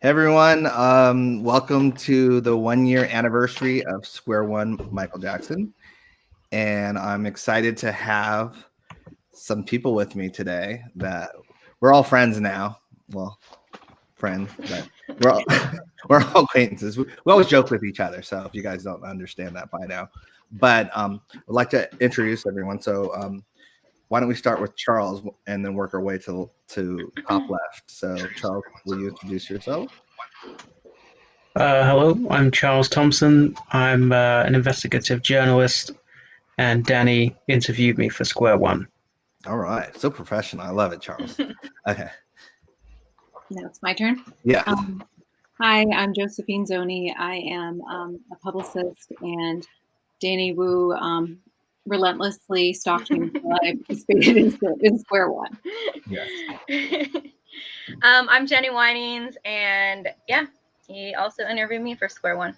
Hey everyone, welcome to the 1 year anniversary of Square One Michael Jackson. And I'm excited to have some people with me today that we're all friends now. Well, friends, but we're all, we're all acquaintances. We always joke with each other. So if you guys don't understand that by now, but I'd like to introduce everyone. So why don't we start with Charles and then work our way to top left. So Charles, will you introduce yourself? Hello, I'm Charles Thomson. I'm an investigative journalist, and Danny interviewed me for Square One. All right. So professional. I love it, Charles. Okay. No, it's my turn. Yeah. Hi, I'm Josephine Zohny. I am a publicist, and Danny Wu relentlessly stalked me until I participated in Square One. Yes. I'm Jenny Winings, and yeah, he also interviewed me for Square One.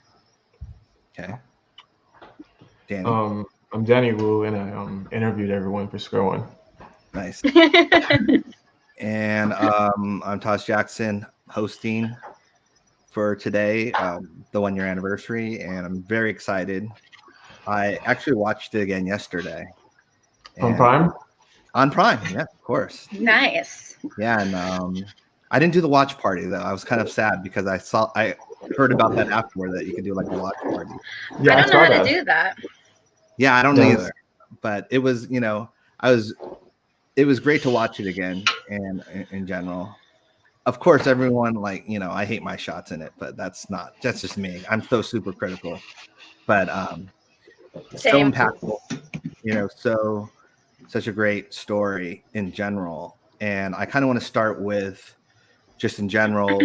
Okay. Danny. I'm Danny Wu, and I interviewed everyone for Square One. Nice. And I'm Taj Jackson, hosting for today, the 1 year anniversary, and I'm very excited. I actually watched it again yesterday. On Prime? On Prime, yeah, of course. Nice. Yeah, and I didn't do the watch party though. I was kind of sad because I heard about that afterward that you could do like a watch party. Yeah, I don't know how to do that. Yeah, I don't either. But it was, it was great to watch it again, and in general. Of course, everyone I hate my shots in it, but that's just me. I'm so super critical. But so impactful, so such a great story in general. And I kind of want to start with just in general.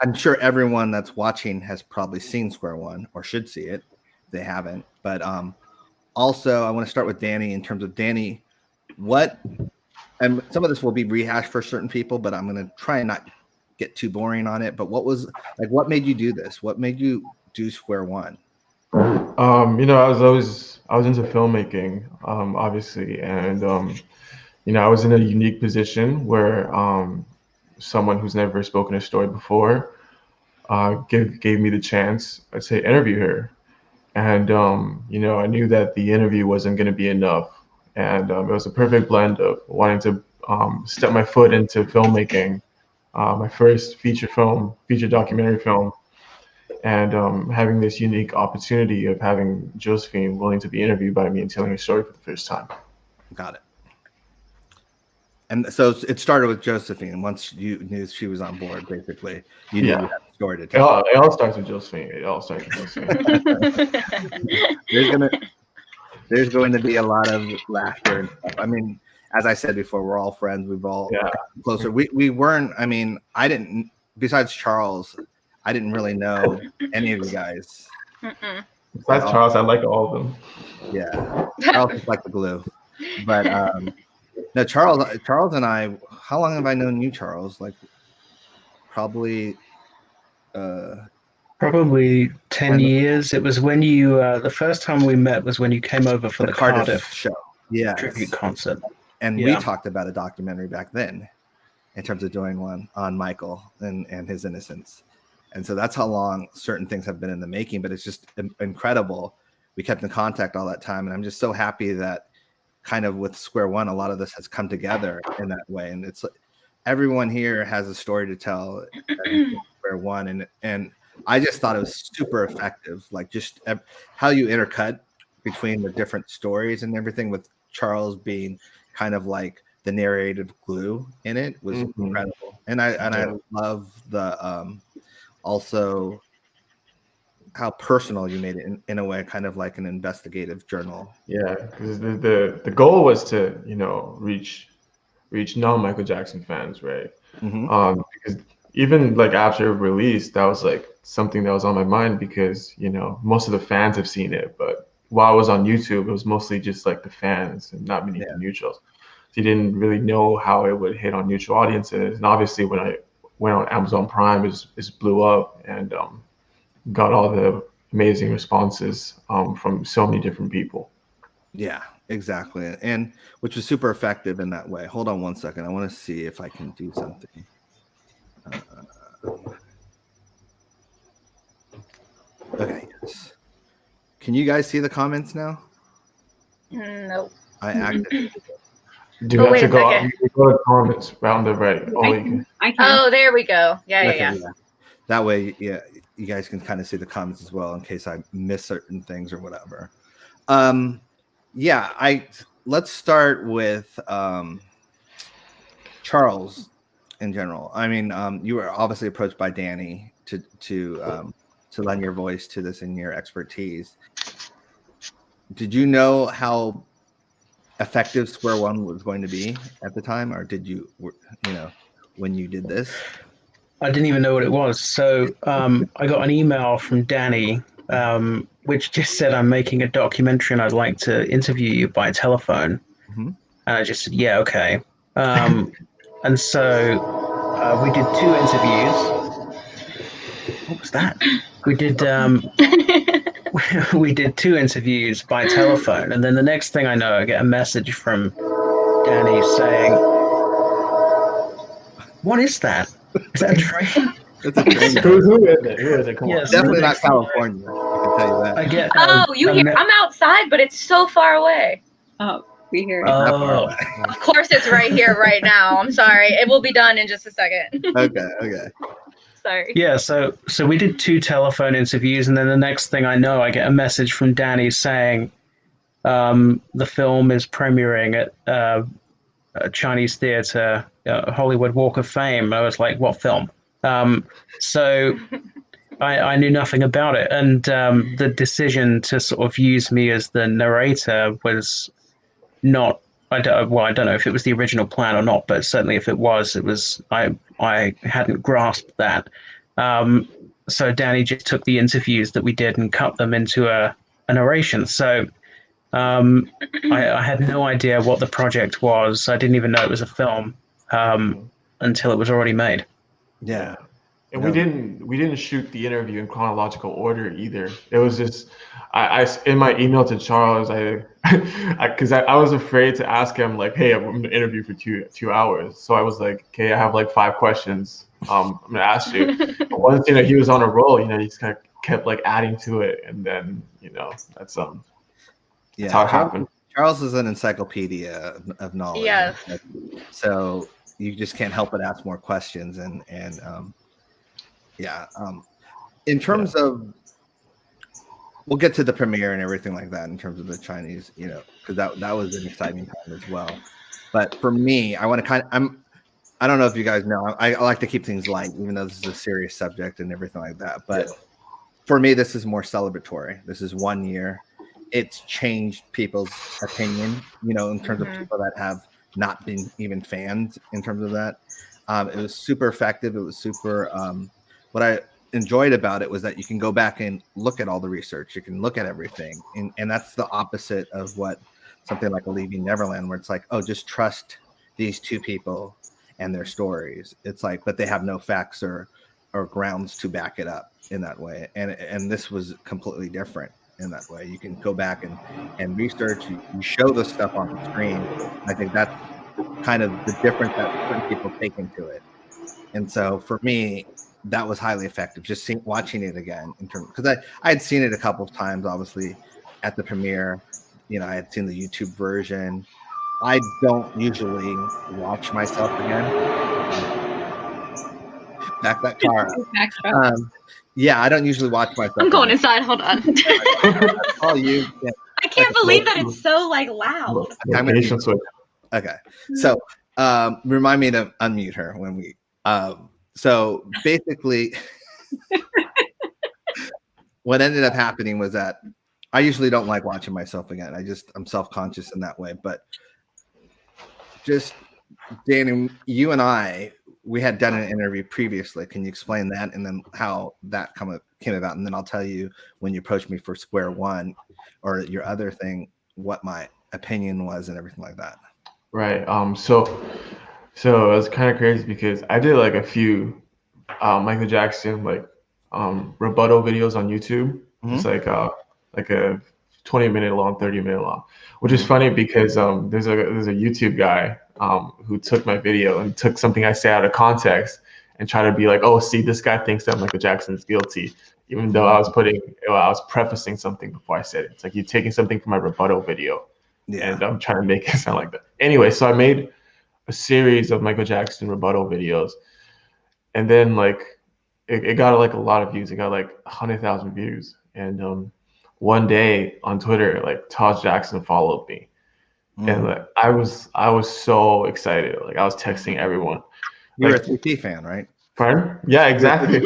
I'm sure everyone that's watching has probably seen Square One or should see it if they haven't. But also, I want to start with Danny in terms of Danny, and some of this will be rehashed for certain people, but I'm going to try and not get too boring on it. But what made you do this? What made you do Square One? I was into filmmaking, obviously, and I was in a unique position where someone who's never spoken a story before gave me the chance, I'd say, interview her. And, I knew that the interview wasn't going to be enough. And it was a perfect blend of wanting to step my foot into filmmaking, my first feature documentary film, and having this unique opportunity of having Josephine willing to be interviewed by me and telling her story for the first time. Got it. And so it started with Josephine. Once you knew she was on board, basically, you knew you had a story to tell. It all starts with Josephine. There's going to be a lot of laughter and stuff. I mean, as I said before, we're all friends. We've all gotten closer. We weren't. I mean, I didn't. Besides Charles, I didn't really know any of you guys. Besides Charles, I like all of them. Yeah, Charles is like the glue. But no, Charles and I. How long have I known you, Charles? Like probably 10 years. It was when you the first time we met was when you came over for the Cardiff show. Yeah, tribute concert. And we talked about a documentary back then in terms of doing one on Michael and his innocence. And so that's how long certain things have been in the making, but it's just incredible. We kept in contact all that time. And I'm just so happy that kind of with Square One, a lot of this has come together in that way. And it's everyone here has a story to tell at Square One. And I just thought it was super effective. Like just how you intercut between the different stories and everything, with Charles being kind of like the narrative glue in it, was incredible. And I love the also how personal you made it in a way, kind of like an investigative journal. Yeah, because the goal was to reach non-Michael Jackson fans, right? Because even like after release, that was like something that was on my mind, because most of the fans have seen it, but while I was on YouTube, it was mostly just like the fans and not many neutrals. So you didn't really know how it would hit on neutral audiences. And obviously, when I went on Amazon Prime, it blew up and got all the amazing responses from so many different people. Yeah, exactly. And which was super effective in that way. Hold on one second. I want to see if I can do something. Okay. Yes. Can you guys see the comments now? Nope. I acted. Do you have wait to a go second. go to comments round the right? I can. Oh, there we go. Yeah, Okay, yeah. That way, yeah, you guys can kind of see the comments as well in case I miss certain things or whatever. Yeah, let's start with Charles in general. I mean, you were obviously approached by Danny to lend your voice to this and your expertise. Did you know how effective Square One was going to be at the time, or did you know, when you did this? I didn't even know what it was. So I got an email from Danny, which just said, I'm making a documentary and I'd like to interview you by telephone. Mm-hmm. And I just said, yeah, okay. And so we did 2 interviews. What was that? We did we did 2 interviews by telephone, and then the next thing I know, I get a message from Danny saying, "What is that? Is that a train?" It's a train. Who is it? Who is it? Come Yes. on. Definitely not California. I can tell you that. I get. Oh, you hear? I'm outside, but it's so far away. Oh, we hear it. Not far Oh, away. Of course, it's right here, right now. I'm sorry. It will be done in just a second. Okay. Sorry. yeah. So we did 2 telephone interviews, and then the next thing I know, I get a message from Danny saying, the film is premiering at a Chinese theater, Hollywood Walk of Fame. I was like, what film? So I knew nothing about it. And the decision to sort of use me as the narrator was not, I don't know if it was the original plan or not, but certainly if it was, I hadn't grasped that. So Danny just took the interviews that we did and cut them into a narration. So I had no idea what the project was. I didn't even know it was a film until it was already made. Yeah. And we didn't shoot the interview in chronological order either. It was just I in my email to Charles, because I was afraid to ask him like, hey, I'm gonna interview for two hours. So I was like, okay, I have like 5 questions. I'm gonna ask you. But once he was on a roll, he just kind of kept like adding to it, and then that's how it happened. Charles is an encyclopedia of knowledge. Yes. So you just can't help but ask more questions and in terms of, we'll get to the premiere and everything like that in terms of the Chinese, because that was an exciting time as well. But for me, I want to I don't know if you guys know, I like to keep things light, even though this is a serious subject and everything like that. But for me, this is more celebratory. This is 1 year. It's changed people's opinion, in terms of people that have not been even fans in terms of that. It was super effective. It was super, what I enjoyed about it was that you can go back and look at all the research. You can look at everything. And that's the opposite of what something like a Leaving Neverland, where it's like, oh, just trust these 2 people and their stories. It's like, but they have no facts or grounds to back it up in that way. And this was completely different in that way. You can go back and research, you show the stuff on the screen. I think that's kind of the difference that certain people take into it. And so for me, that was highly effective, just watching it again because I had seen it a couple of times, obviously at the premiere. I had seen the YouTube version. I don't usually watch myself again. Back that car up. I don't usually watch myself. I'm going inside. Hold on. All you. Yeah. I can't believe that it's so loud. Okay. So remind me to unmute her when we. So basically, what ended up happening was that I usually don't like watching myself again. I'm self-conscious in that way. But just Danny, you and we had done an interview previously. Can you explain that and then how that came about? And then I'll tell you when you approached me for Square One or your other thing, what my opinion was and everything like that. Right. So it was kind of crazy because I did like a few Michael Jackson rebuttal videos on YouTube. Mm-hmm. It's like a 20-minute long, 30-minute long, which is funny because there's a YouTube guy who took my video and took something I say out of context and try to be like, oh, see, this guy thinks that Michael Jackson's guilty, even though I was prefacing something before I said it. It's like you're taking something from my rebuttal video, and I'm trying to make it sound like that. Anyway, so I made a series of Michael Jackson rebuttal videos, and then like it got like a lot of views. It got like 100,000 views, and one day on Twitter, like Taj Jackson followed me, and like I was so excited. Like I was texting everyone. You're like, a 3T fan, right? Pardon? Yeah, exactly.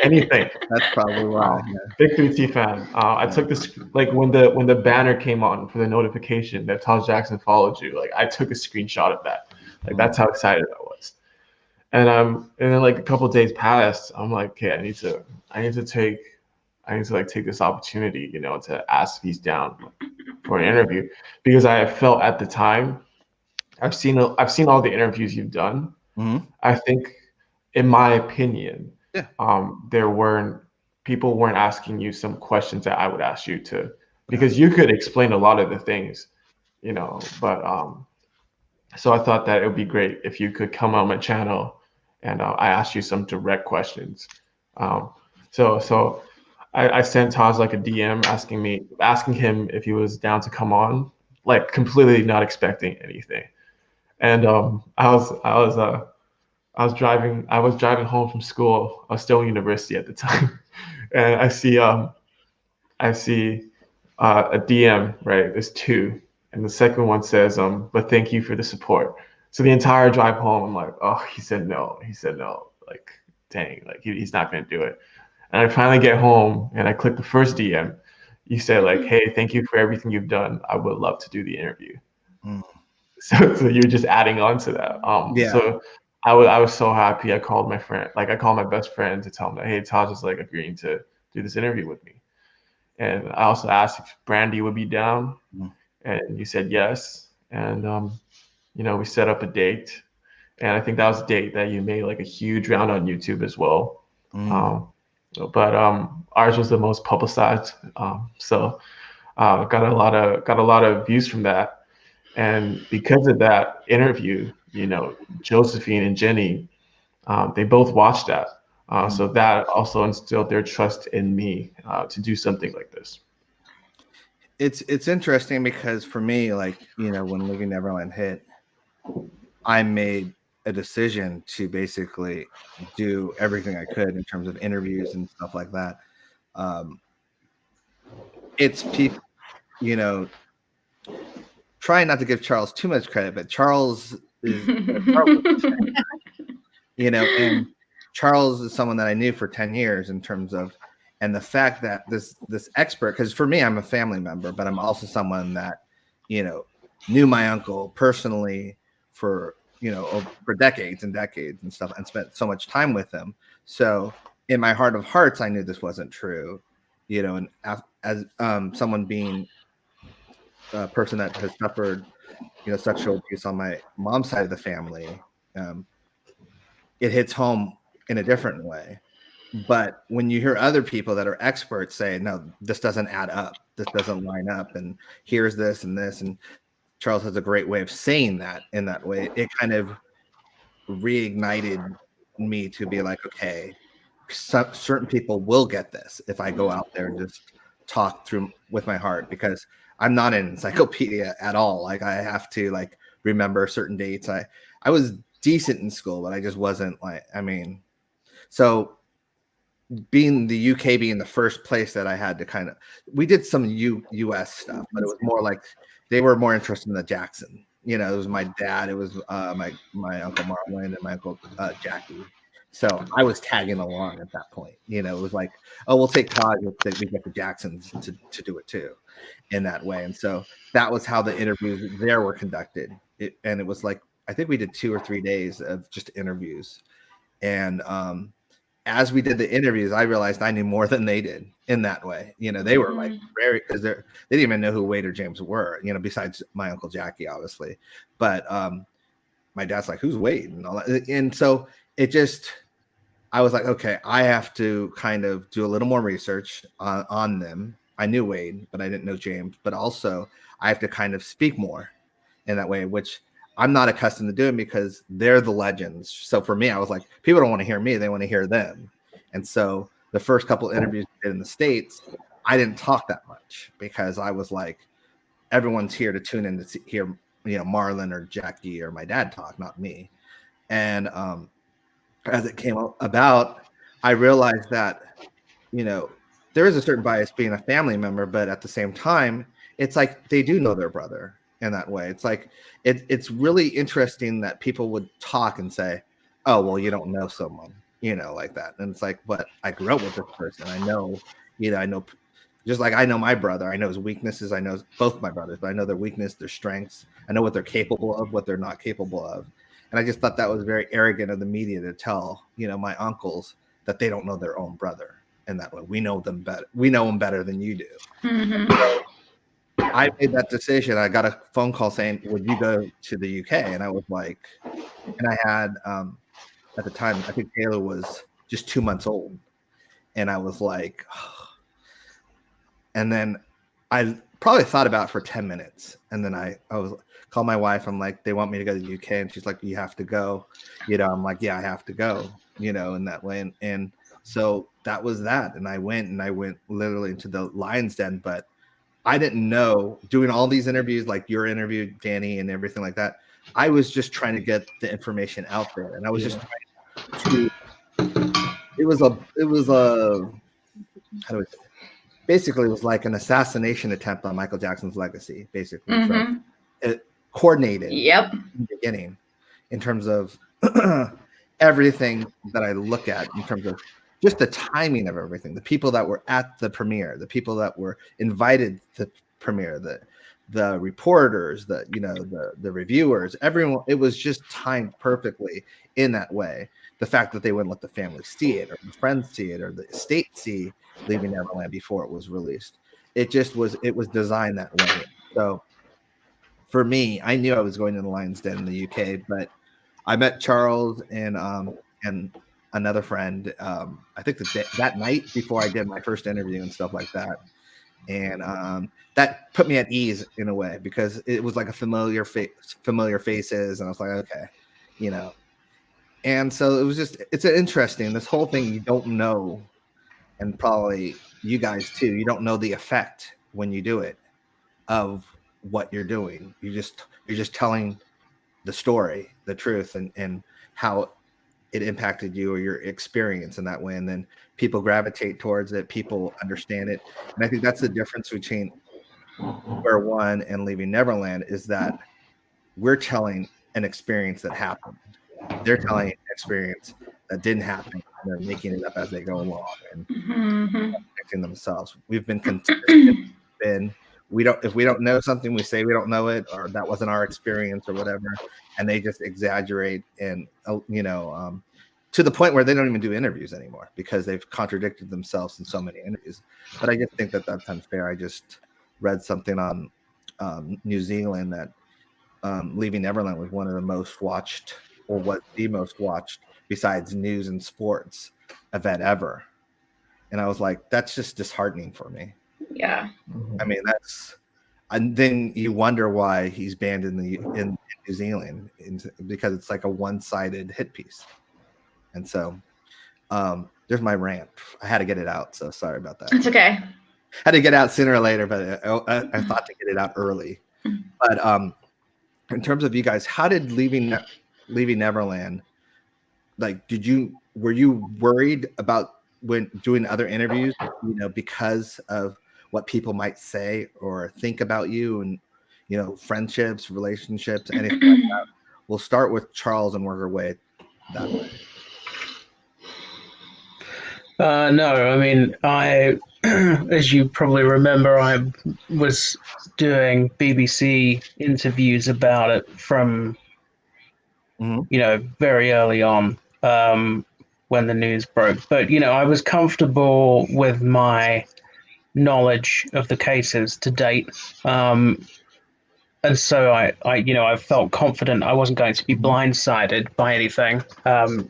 Anything. That's probably why. Big 3T fan. I took this, like when the banner came on for the notification that Taj Jackson followed you. Like I took a screenshot of that. Like that's how excited I was. And then like a couple of days passed. I'm like, okay, I need to take this opportunity, to ask if he's down for an interview, because I felt at the time, I've seen all the interviews you've done. I think, in my opinion, people weren't asking you some questions that I would ask you to, because you could explain a lot of the things, but so I thought that it would be great if you could come on my channel and I asked you some direct questions. So I sent Taj like a DM asking him if he was down to come on, like completely not expecting anything. And I was driving home from school. I was still in university at the time, and I see a DM, right? There's two, and the second one says, but thank you for the support. So the entire drive home, I'm like, oh, he said no. Like, dang, like he's not gonna do it. And I finally get home and I click the first DM. You said like, hey, thank you for everything you've done. I would love to do the interview. So you're just adding on to that. So I was so happy. I called my friend, like I called my best friend to tell him that, hey, Taj is like agreeing to do this interview with me. And I also asked if Brandy would be down, and you said yes. And we set up a date, and I think that was a date that you made like a huge round on YouTube as well. But ours was the most publicized, so got a lot of views from that. And because of that interview, Josephine and Jenny, they both watched that. So that also instilled their trust in me to do something like this. It's interesting because for me, like, when Living Neverland hit, I made a decision to basically do everything I could in terms of interviews and stuff like that. It's people, trying not to give Charles too much credit, but Charles is, and Charles is someone that I knew for 10 years in terms of, and the fact that this expert, because for me, I'm a family member, but I'm also someone that, knew my uncle personally for decades and decades and stuff, and spent so much time with him. So in my heart of hearts, I knew this wasn't true, and as someone being a person that has suffered, sexual abuse on my mom's side of the family, it hits home in a different way. But when you hear other people that are experts say, no, this doesn't add up, this doesn't line up, and here's this and this, and Charles has a great way of saying that in that way, it kind of reignited me to be like, okay, certain people will get this if I go out there and just talk through with my heart, because I'm not an encyclopedia at all. Like I have to like remember certain dates. I was decent in school, but I just wasn't so being the UK being the first place that I had to we did some US stuff, but it was more like they were more interested in the Jackson. It was my dad, it was my Uncle Marlon and my Uncle Jackie. So I was tagging along at that point. It was like, oh, we'll take Todd, we get the Jacksons to do it too, in that way. And so that was how the interviews there were conducted. And it was like, I think we did 2 or 3 days of just interviews. And as we did the interviews, I realized I knew more than they did in that way. They were like very, because they didn't even know who Wade or James were, besides my Uncle Jackie, obviously. But my dad's like, who's Wade? And all that. And so I was like, okay, I have to kind of do a little more research on them. I knew Wade, but I didn't know James. But also, I have to kind of speak more in that way, which I'm not accustomed to doing because they're the legends. So for me, I was like, people don't want to hear me; they want to hear them. And so the first couple interviews we did in the States, I didn't talk that much because I was like, everyone's here to tune in to hear, Marlon or Jackie or my dad talk, not me. And as it came about, I realized that, there is a certain bias being a family member, but at the same time, it's like they do know their brother in that way. It's like it's really interesting that people would talk and say, "Oh, well, you don't know someone," like that. And it's like, but I grew up with this person. I know, just like I know my brother. I know his weaknesses. I know both my brothers, but I know their weakness, their strengths. I know what they're capable of, what they're not capable of. And I just thought that was very arrogant of the media to tell, my uncles that they don't know their own brother. In that way, we know them better. We know them better than you do. Mm-hmm. So I made that decision. I got a phone call saying, "Would you go to the UK?" And I was like, and I had at the time, I think Taylor was just 2 months old, and I was like, oh. And then I probably thought about it for 10 minutes, and then I was called my wife. I'm like, they want me to go to the UK, and she's like, you have to go. I'm like, yeah, I have to go. In that way, and so that was that. And I went literally into the lion's den, but I didn't know, doing all these interviews, like your interview, Danny, and everything like that. I was just trying to get the information out there, and I was just trying to. It was a. How do I say? Basically, it was like an assassination attempt on Michael Jackson's legacy. Basically, Mm-hmm. it coordinated. Yep. In the beginning, in terms of everything that I look at, in terms of just the timing of everything, the people that were at the premiere, the people that were invited to premiere, the reporters, the reviewers, everyone, it was just timed perfectly in that way. The fact that they wouldn't let the family see it, or the friends see it, or the estate see Leaving Neverland before it was released. It was designed that way. So for me, I knew I was going to the Lion's Den in the UK, but I met Charles and another friend, I think that night before I did my first interview and stuff like that. And that put me at ease in a way, because it was like a familiar faces. And I was like, okay, and so it's interesting, this whole thing, you don't know. And probably you guys too, you don't know the effect when you do it of what you're doing. You're just telling the story, the truth, and how it impacted you or your experience in that way. And then people gravitate towards it, people understand it. And I think that's the difference between Square One and Leaving Neverland, is that we're telling an experience that happened. They're telling an experience that didn't happen. And they're making it up as they go along and protecting themselves. We've been consistent. If we don't know something, we say we don't know it, or that wasn't our experience or whatever. And they just exaggerate and, to the point where they don't even do interviews anymore because they've contradicted themselves in so many interviews. But I just think that that's unfair. I just read something on New Zealand that Leaving Neverland was one of the most watched, or was the most watched besides news and sports event ever. And I was like, that's just disheartening for me. Yeah. I mean, and then you wonder why he's banned in New Zealand, because it's like a one-sided hit piece. And so there's my rant. I had to get it out, so sorry about that. It's okay. Had to get out sooner or later, but I thought to get it out early. But in terms of you guys, how did Leaving Neverland, like, were you worried about when doing other interviews, because of what people might say or think about you, and friendships, relationships, anything like that? We'll start with Charles and work our way that way. No, I mean, as you probably remember, I was doing BBC interviews about it from, very early on, when the news broke. But, I was comfortable with my knowledge of the cases to date. And so I felt confident I wasn't going to be blindsided by anything.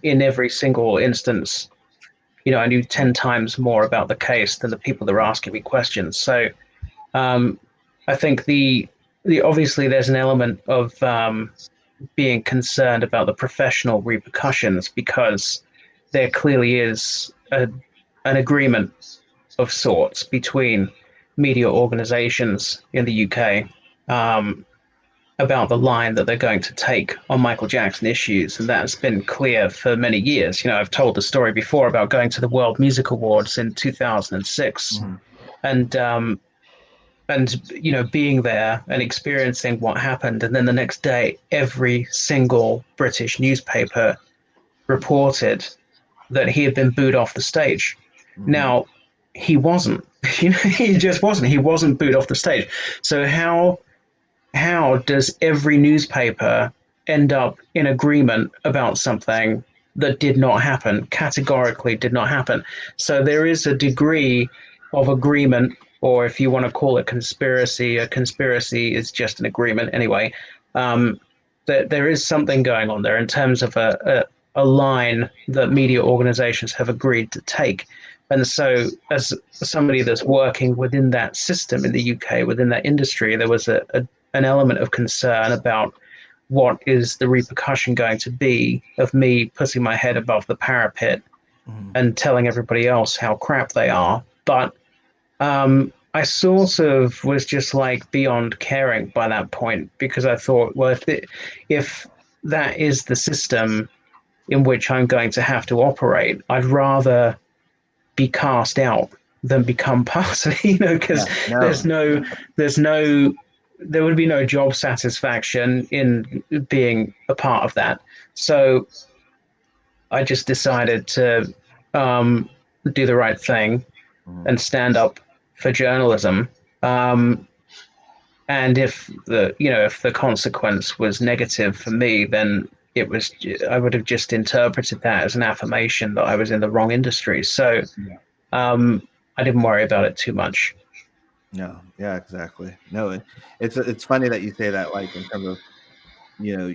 In every single instance, I knew 10 times more about the case than the people that were asking me questions. So I think the obviously there's an element of being concerned about the professional repercussions, because there clearly is an agreement of sorts between media organizations in the UK about the line that they're going to take on Michael Jackson issues. And that's been clear for many years. You know, I've told the story before about going to the World Music Awards in 2006 and you know, being there and experiencing what happened. And then the next day, every single British newspaper reported that he had been booed off the stage. Now, he wasn't. You know, he just wasn't. He wasn't booed off the stage. So how does every newspaper end up in agreement about something that did not happen, categorically did not happen? So there is a degree of agreement, or if you want to call it conspiracy, a conspiracy is just an agreement anyway. That there is something going on there in terms of a line that media organizations have agreed to take. And so as somebody that's working within that system in the UK, within that industry, there was an element of concern about what is the repercussion going to be of me putting my head above the parapet and telling everybody else how crap they are. But I sort of was just like beyond caring by that point, because I thought, well, if that is the system in which I'm going to have to operate, I'd rather be cast out than become part of it, you know, because there would be no job satisfaction in being a part of that. So I just decided to do the right thing and stand up for journalism. And if the consequence was negative for me, then I would have just interpreted that as an affirmation that I was in the wrong industry. So I didn't worry about it too much. No, yeah, exactly. No, it's funny that you say that, like in terms of, you know,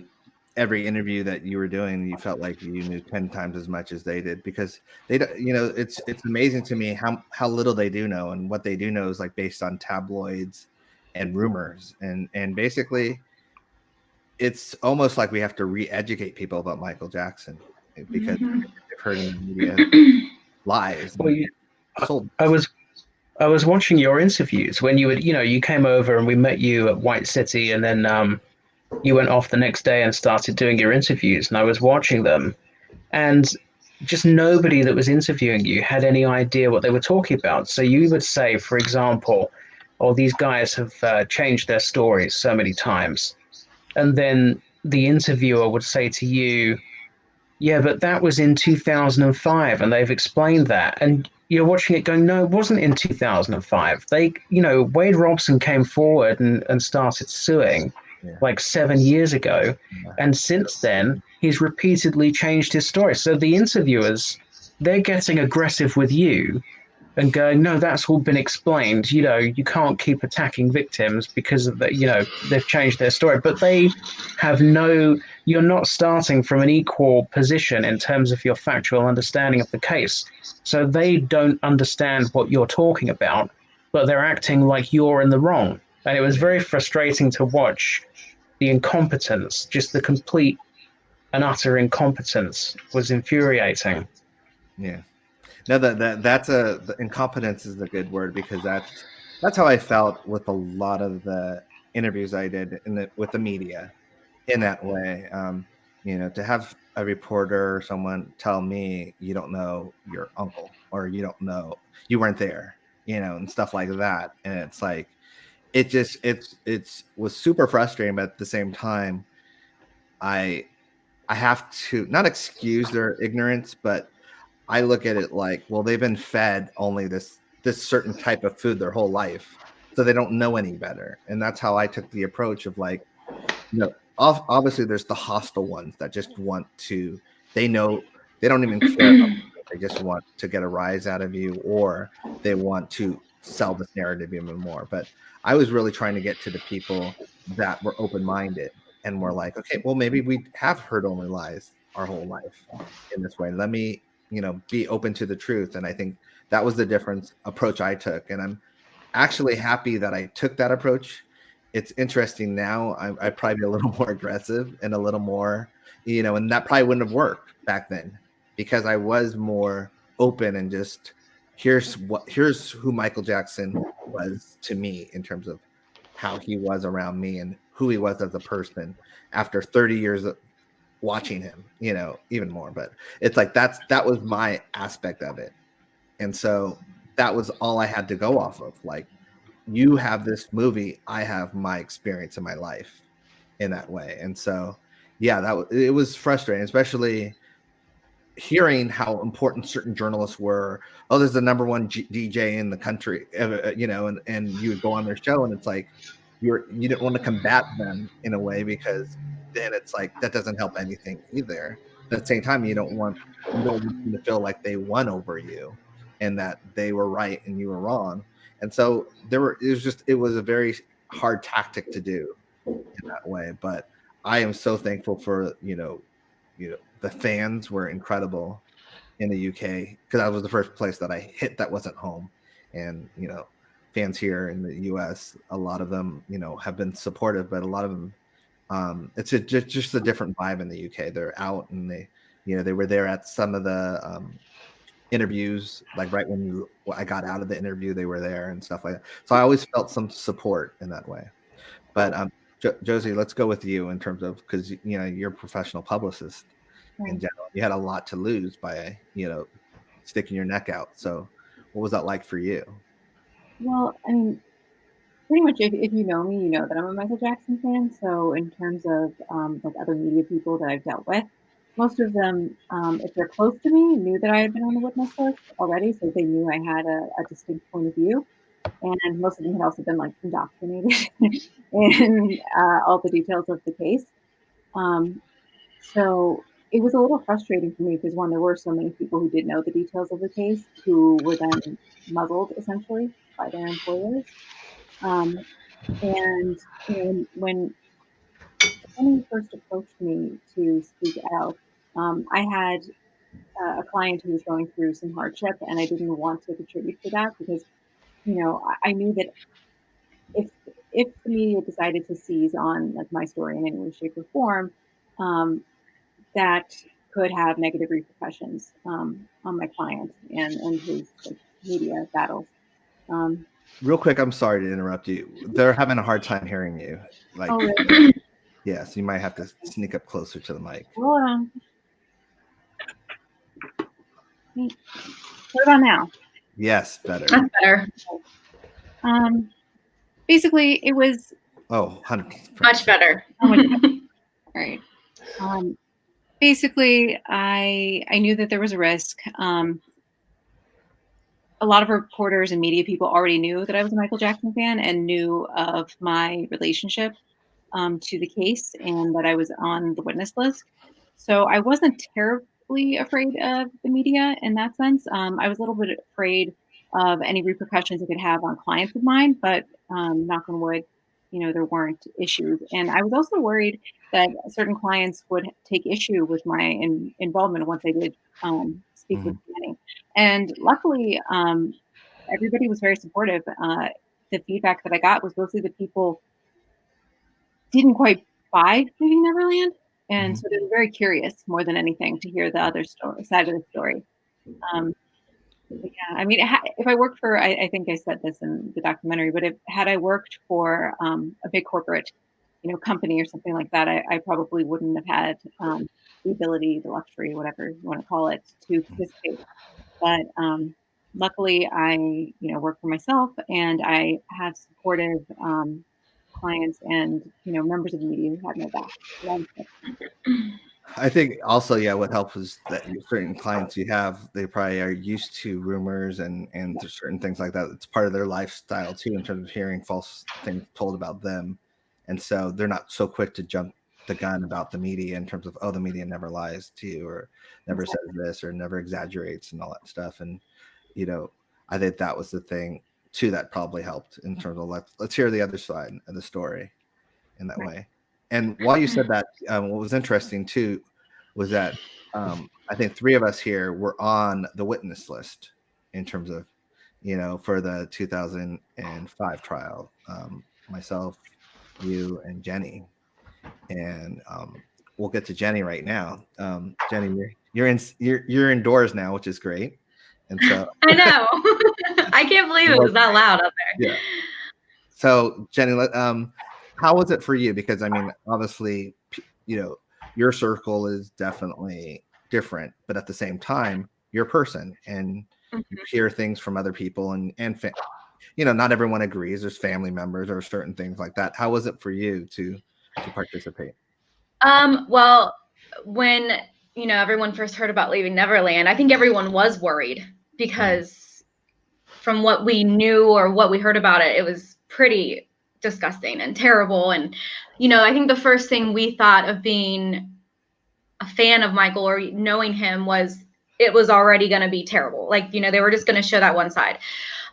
every interview that you were doing, you felt like you knew 10 times as much as they did, because they don't, you know, it's amazing to me how little they do know, and what they do know is like based on tabloids and rumors, and basically it's almost like we have to re-educate people about Michael Jackson, because they've heard in the media lies. Well, I was watching your interviews when you came over and we met you at White City, and then you went off the next day and started doing your interviews, and I was watching them, and just nobody that was interviewing you had any idea what they were talking about. So you would say, for example, oh, these guys have changed their stories so many times. And then the interviewer would say to you, yeah, but that was in 2005, and they've explained that. And you're watching it going, no, it wasn't in 2005. Wade Robson came forward and started suing like 7 years ago. And since then, he's repeatedly changed his story. So the interviewers, they're getting aggressive with you and going, no, that's all been explained. You know, you can't keep attacking victims because of that. You know, they've changed their story, but they have you're not starting from an equal position in terms of your factual understanding of the case. So they don't understand what you're talking about, but they're acting like you're in the wrong. And it was very frustrating to watch the incompetence, just the complete and utter incompetence was infuriating. Yeah. No, that's the incompetence is a good word, because that's how I felt with a lot of the interviews I did with the media in that way. To have a reporter or someone tell me you don't know your uncle, or you don't know, you weren't there, and stuff like that. And it's like, it was super frustrating, but at the same time, I have to not excuse their ignorance, but I look at it like, well, they've been fed only this certain type of food their whole life, so they don't know any better. And that's how I took the approach of like, obviously there's the hostile ones that just want to, they know, they don't even care about you. They just want to get a rise out of you, or they want to sell this narrative even more. But I was really trying to get to the people that were open-minded and were like, okay, well, maybe we have heard only lies our whole life in this way. Let me, be open to the truth. And I think that was the approach I took. And I'm actually happy that I took that approach, it's interesting now. I'd probably be a little more aggressive and a little more, and that probably wouldn't have worked back then because I was more open and just here's who Michael Jackson was to me in terms of how he was around me and who he was as a person after 30 years of watching him, even more. But it's like that was my aspect of it. And so that was all I had to go off of. Like, you have this movie, I have my experience in my life in that way. And so, yeah, it was frustrating, especially hearing how important certain journalists were. Oh, there's the number one DJ in the country, and you would go on their show, and it's like you didn't want to combat them in a way because then it's like that doesn't help anything either. But at the same time, you don't want them to feel like they won over you and that they were right and you were wrong. And so it was a very hard tactic to do in that way. But I am so thankful for the fans were incredible in the UK because that was the first place that I hit that wasn't home. And, fans here in the US, a lot of them, have been supportive, but a lot of them, it's just a different vibe in the UK. They're out and they were there at some of the interviews, like right when I got out of the interview, they were there and stuff like that. So I always felt some support in that way. But Josie, let's go with you in terms of, because you're a professional publicist. In general, you had a lot to lose by sticking your neck out. So what was that like for you? Well, I mean, pretty much if you know me, you know that I'm a Michael Jackson fan. So in terms of like other media people that I've dealt with, most of them, if they're close to me, knew that I had been on the witness list already, so they knew I had a distinct point of view. And most of them had also been like indoctrinated in all the details of the case. So it was a little frustrating for me because one, there were so many people who did know the details of the case who were then muzzled essentially by their employers. And when Penny first approached me to speak out, I had a client who was going through some hardship, and I didn't want to contribute to that because, I knew that if the media decided to seize on like my story in any way, shape, or form, that could have negative repercussions on my client and his media battles. Real quick, I'm sorry to interrupt you. They're having a hard time hearing you. Like, really? yeah, so you might have to sneak up closer to the mic. Hold on. What about now? Yes, better. That's better. Basically, it was 100%. Much better. All right. Basically, I knew that there was a risk. A lot of reporters and media people already knew that I was a Michael Jackson fan and knew of my relationship to the case and that I was on the witness list. So I wasn't terribly afraid of the media in that sense. I was a little bit afraid of any repercussions it could have on clients of mine, but knock on wood, there weren't issues. And I was also worried that certain clients would take issue with my involvement once I did speak with Danny. And luckily, everybody was very supportive. The feedback that I got was mostly that people didn't quite buy Leaving Neverland. And so they were very curious more than anything to hear the other side of the story. Yeah, I mean, if I worked for, I think I said this in the documentary, but had I worked for a big corporate, company or something like that, I probably wouldn't have had the ability, the luxury, whatever you want to call it, to participate. But luckily, I, work for myself, and I have supportive clients and members of the media who had my back. I think also, what helps is that certain clients you have, they probably are used to rumors and certain things like that. It's part of their lifestyle too, in terms of hearing false things told about them. And so they're not so quick to jump the gun about the media in terms of, the media never lies to you or never says this or never exaggerates and all that stuff. And, I think that was the thing too, that probably helped in terms of let's hear the other side of the story in that way. And while you said that, what was interesting too was that I think 3 of us here were on the witness list in terms of, for the 2005 trial. Myself, you and Jenny, and we'll get to Jenny right now. Jenny, you're indoors now, which is great, and so I know. I can't believe it was that loud out there. Yeah. So Jenny, how was it for you? Because I mean, obviously, your circle is definitely different, but at the same time, you're a person, and you hear things from other people, and not everyone agrees. There's family members or certain things like that. How was it for you to participate? Well, when everyone first heard about leaving Neverland, I think everyone was worried because from what we knew or what we heard about it, it was pretty disgusting and terrible. And I think the first thing we thought of being a fan of Michael or knowing him was it was already going to be terrible. Like, they were just going to show that one side.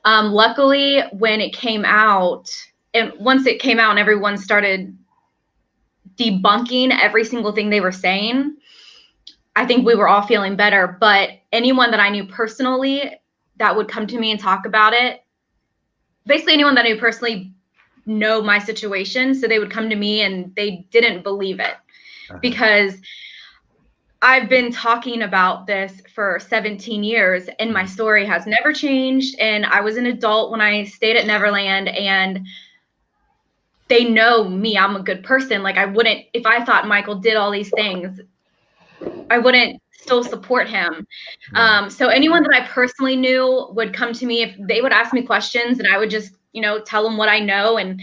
Luckily, when it came out, and once it came out and everyone started debunking every single thing they were saying, I think we were all feeling better. But anyone that I knew personally that would come to me and talk about it, basically anyone that I knew personally know my situation, so they would come to me and they didn't believe it because I've been talking about this for 17 years and my story has never changed. And I was an adult when I stayed at Neverland, and they know me. I'm a good person. Like, I wouldn't, if I thought Michael did all these things, I wouldn't still support him. So anyone that I personally knew would come to me if they would ask me questions, and I would just, tell them what I know. And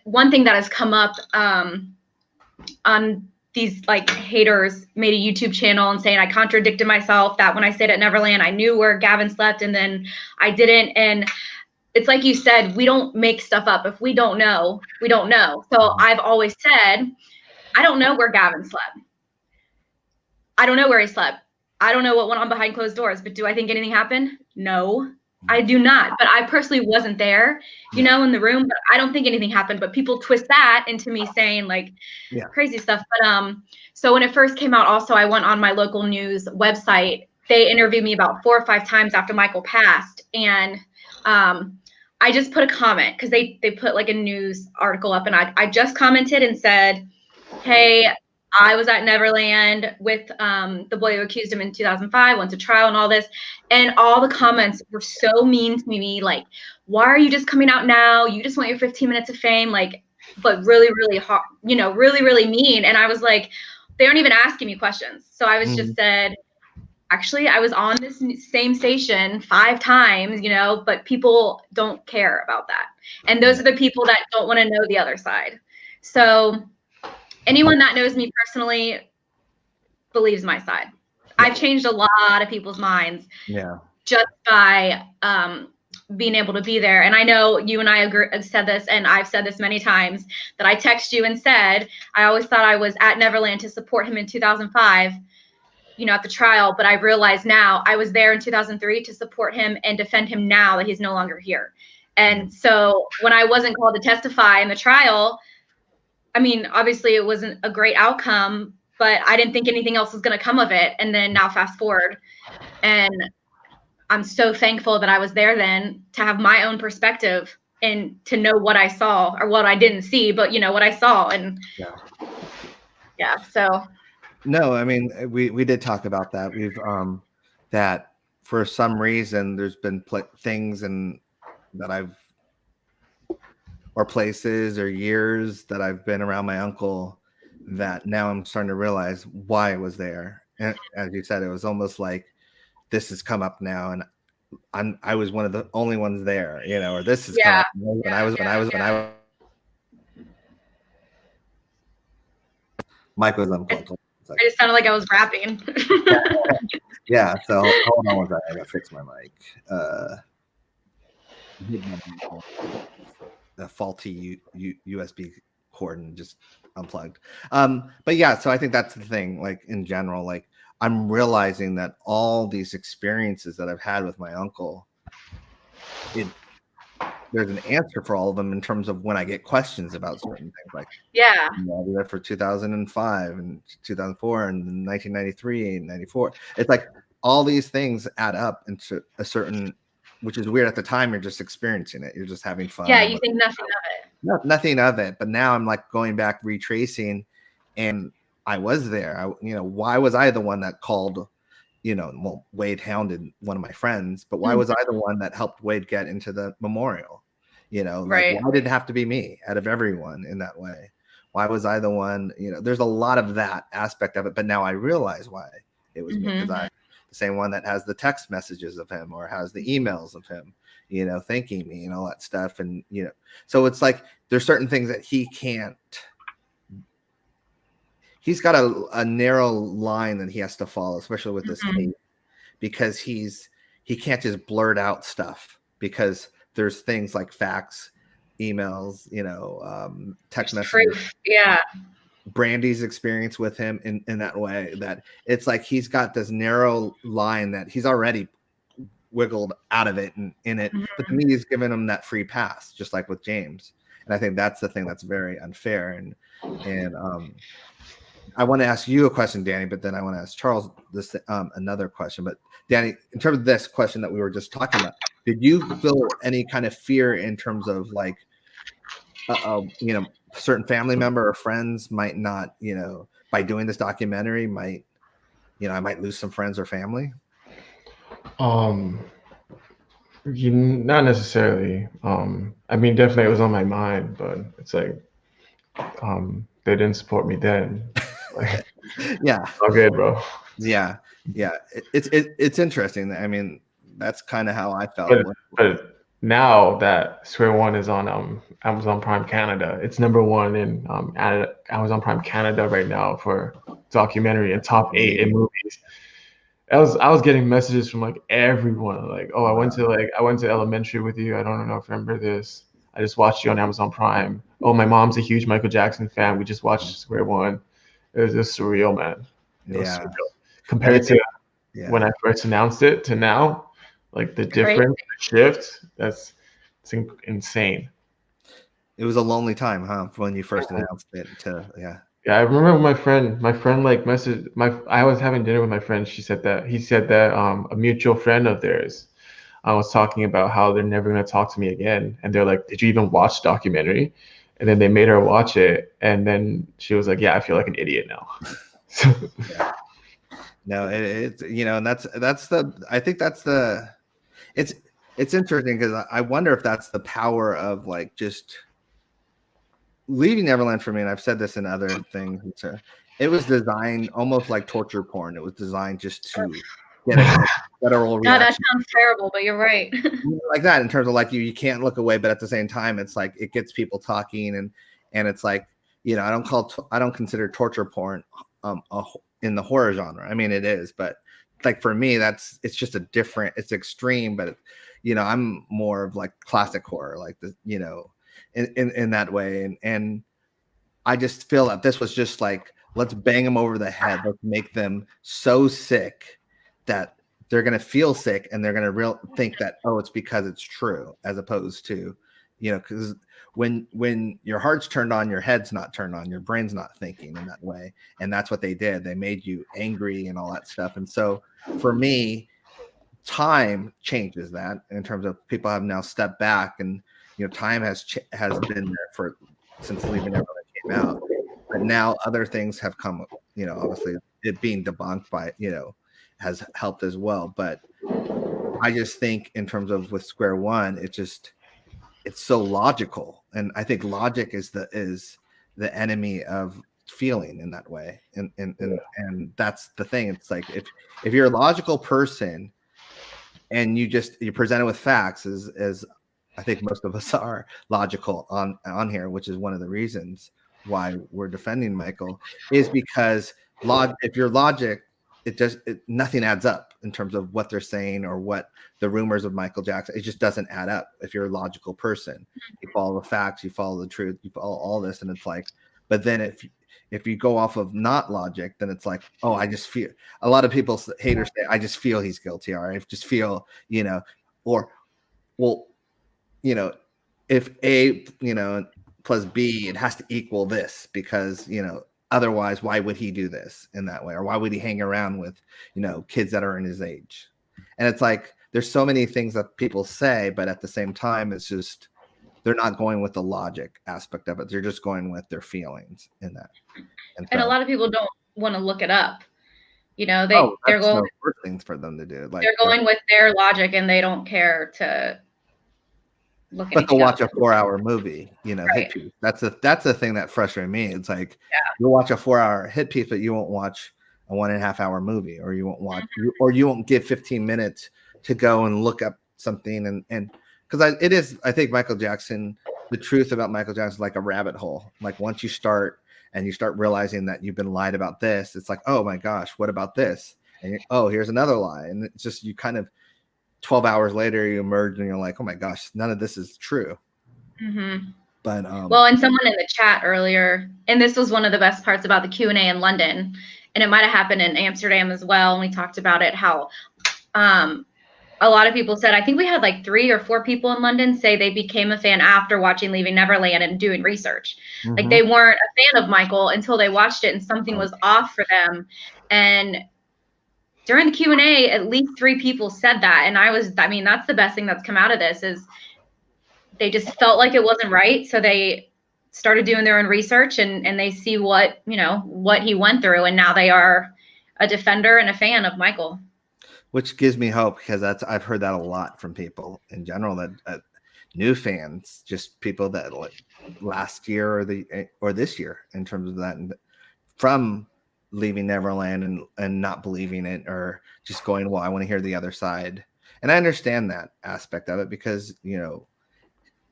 one thing that has come up on these like haters made a YouTube channel and saying I contradicted myself, that when I stayed at Neverland, I knew where Gavin slept and then I didn't. And it's like you said, we don't make stuff up. If we don't know, we don't know. So I've always said, I don't know where Gavin slept. I don't know where he slept. I don't know what went on behind closed doors, but do I think anything happened? No, I do not. But I personally wasn't there, in the room, but I don't think anything happened. But people twist that into me saying like crazy stuff. But so when it first came out, also, I went on my local news website. They interviewed me about 4 or 5 times after Michael passed. And I just put a comment because they put like a news article up, and I just commented and said, hey, I was at Neverland with the boy who accused him in 2005, went to trial and all this. And all the comments were so mean to me. Like, why are you just coming out now? You just want your 15 minutes of fame. Like, but really, really hard, really, really mean. And I was like, they aren't even asking me questions. So I was just said, actually, I was on this same station 5 times, but people don't care about that. And those are the people that don't want to know the other side. So anyone that knows me personally believes my side. I've changed a lot of people's minds just by being able to be there. And I know you and I said this, and I've said this many times, that I text you and said, I always thought I was at Neverland to support him in 2005, at the trial. But I realize now I was there in 2003 to support him and defend him now that he's no longer here. And so when I wasn't called to testify in the trial, I mean, obviously it wasn't a great outcome, but I didn't think anything else was going to come of it. And then now fast forward, and I'm so thankful that I was there then to have my own perspective and to know what I saw, or what I didn't see, but what I saw. And so. No, I mean, we did talk about that. We've that for some reason there's been things and that I've, or places or years that I've been around my uncle that now I'm starting to realize why I was there. And as you said, it was almost like this has come up now, and I was one of the only ones there, or this has come up when I was Mike was unplugged. I just sounded like I was rapping. Yeah. So hold on one second. I gotta fix my mic. A faulty USB cord and just unplugged. But yeah, so I think that's the thing. Like in general, like I'm realizing that all these experiences that I've had with my uncle, there's an answer for all of them in terms of when I get questions about certain things. Like I was there for 2005 and 2004 and 1993 and 94. It's like all these things add up into a certain which is weird at the time. You're just experiencing it. You're just having fun. Yeah, you think nothing of it. No, nothing of it. But now I'm like going back, retracing, and I was there. Why was I the one that called, Wade hounded one of my friends, but why was I the one that helped Wade get into the memorial? Right. Why did it have to be me out of everyone in that way? Why was I the one? There's a lot of that aspect of it, but now I realize why it was me, because I'm the same one that has the text messages of him or has the emails of him, thanking me and all that stuff. And, so it's like, there's certain things that he can't, he's got a narrow line that he has to follow, especially with this case, because he can't just blurt out stuff, because there's things like facts, emails, text messages. Yeah. Brandy's experience with him in that way, that it's like he's got this narrow line that he's already wiggled out of it and in it, but the media's given him that free pass, just like with James. And I think that's the thing that's very unfair. And I want to ask you a question, Danny, but then I want to ask Charles this another question. But Danny, in terms of this question that we were just talking about, did you feel any kind of fear in terms of like, certain family member or friends might not, by doing this documentary I might lose some friends or family? Not necessarily. I mean, definitely it was on my mind, but it's like, they didn't support me then. Like, yeah. All good, bro. Yeah. It's interesting. I mean, that's kind of how I felt. But now that Square One is on Amazon Prime Canada, it's #1 in Amazon Prime Canada right now for documentary and top 8 in movies. I was getting messages from like everyone, like, oh, I went to elementary with you. I don't know if you remember this. I just watched you on Amazon Prime. Oh, my mom's a huge Michael Jackson fan. We just watched Square One. It was just surreal, man. It was surreal. Compared to when I first announced it to now, like the difference, the shift, it's insane. It was a lonely time, huh? When you first announced it Yeah, I remember when my friend like messaged I was having dinner with my friend. He said that a mutual friend of theirs was talking about how they're never going to talk to me again. And they're like, did you even watch the documentary? And then they made her watch it. And then she was like, yeah, I feel like an idiot now. No, it's, and I think that's it's interesting, because I wonder if that's the power of like just leaving Neverland for me. And I've said this in other things. It was designed almost like torture porn. It was designed just to get a federal reaction. No, that sounds terrible, but you're right. Like that, in terms of like you can't look away, but at the same time, it's like it gets people talking, and it's like, I don't consider torture porn in the horror genre. I mean, it is, but like for me, it's just it's extreme, but I'm more of like classic horror, like the in that way, and I just feel that this was just like, let's bang them over the head, let's make them so sick that they're gonna feel sick, and they're gonna think that, oh, it's because it's true, as opposed to, because when your heart's turned on, your head's not turned on, your brain's not thinking in that way. And that's what they did. They made you angry and all that stuff. And so for me, time changes that, in terms of people have now stepped back, and time has been there since Leaving Neverland came out. But now other things have come, obviously it being debunked by, has helped as well. But I just think in terms of with Square One, it's so logical, and I think logic is the enemy of feeling in that way, and that's the thing. It's like if you're a logical person and you're presented with facts, as I think most of us are logical on here, which is one of the reasons why we're defending Michael, is because if you're logic, nothing adds up in terms of what they're saying or what the rumors of Michael Jackson. It just doesn't add up. If you're a logical person, you follow the facts, you follow the truth, you follow all this, and it's like, but then if you go off of not logic, then it's like, oh, I just feel. A lot of people, haters say, I just feel he's guilty, or I just feel, or well, if A, plus B, it has to equal this, because otherwise, why would he do this in that way? Or why would he hang around with, kids that are in his age? And it's like, there's so many things that people say, but at the same time, it's just they're not going with the logic aspect of it. They're just going with their feelings in that. And a lot of people don't want to look it up. They're going the worst things for them to do. Like they're going with their logic, and they don't care to look. But they'll watch a 4-hour movie, hit piece. That's the thing that frustrates me. It's like you'll watch a 4-hour hit piece, but you won't watch a 1.5-hour movie, or you won't watch, or you won't give 15 minutes to go and look up something. And because I think Michael Jackson, the truth about Michael Jackson is like a rabbit hole. Like once you start realizing that you've been lied about this, it's like, oh my gosh, what about this? And here's another lie. And it's just, you kind of 12 hours later, you emerge and you're like, oh my gosh, none of this is true. Mm-hmm. But and someone in the chat earlier, and this was one of the best parts about the Q&A in London, and it might have happened in Amsterdam as well, and we talked about it, how a lot of people said, I think we had like 3 or 4 people in London say they became a fan after watching Leaving Neverland and doing research. Mm-hmm. Like they weren't a fan of Michael until they watched it and something was off for them. And during the Q&A, at least 3 people said that. And that's the best thing that's come out of this, is they just felt like it wasn't right. So they started doing their own research, and they see what he went through. And now they are a defender and a fan of Michael. Which gives me hope, because I've heard that a lot from people in general, that new fans, just people that like last year or this year, in terms of that, and from Leaving Neverland and not believing it, or just going, well, I want to hear the other side. And I understand that aspect of it, because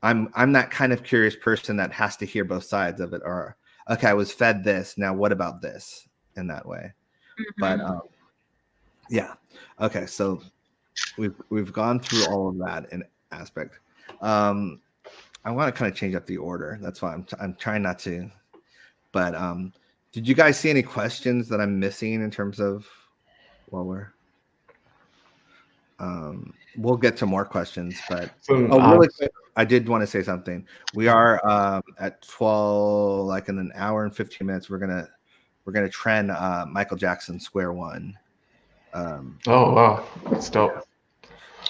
I'm that kind of curious person that has to hear both sides of it, or okay, I was fed this, now what about this, in that way. Mm-hmm. But yeah. Okay, so we've gone through all of that in aspect. I want to kind of change up the order. That's why I'm trying not to. But did you guys see any questions that I'm missing in terms of we'll get to more questions, but really quick, I did want to say something. We are at 12, like in an hour and 15 minutes. We're gonna trend Michael Jackson Square One. Oh wow, that's dope.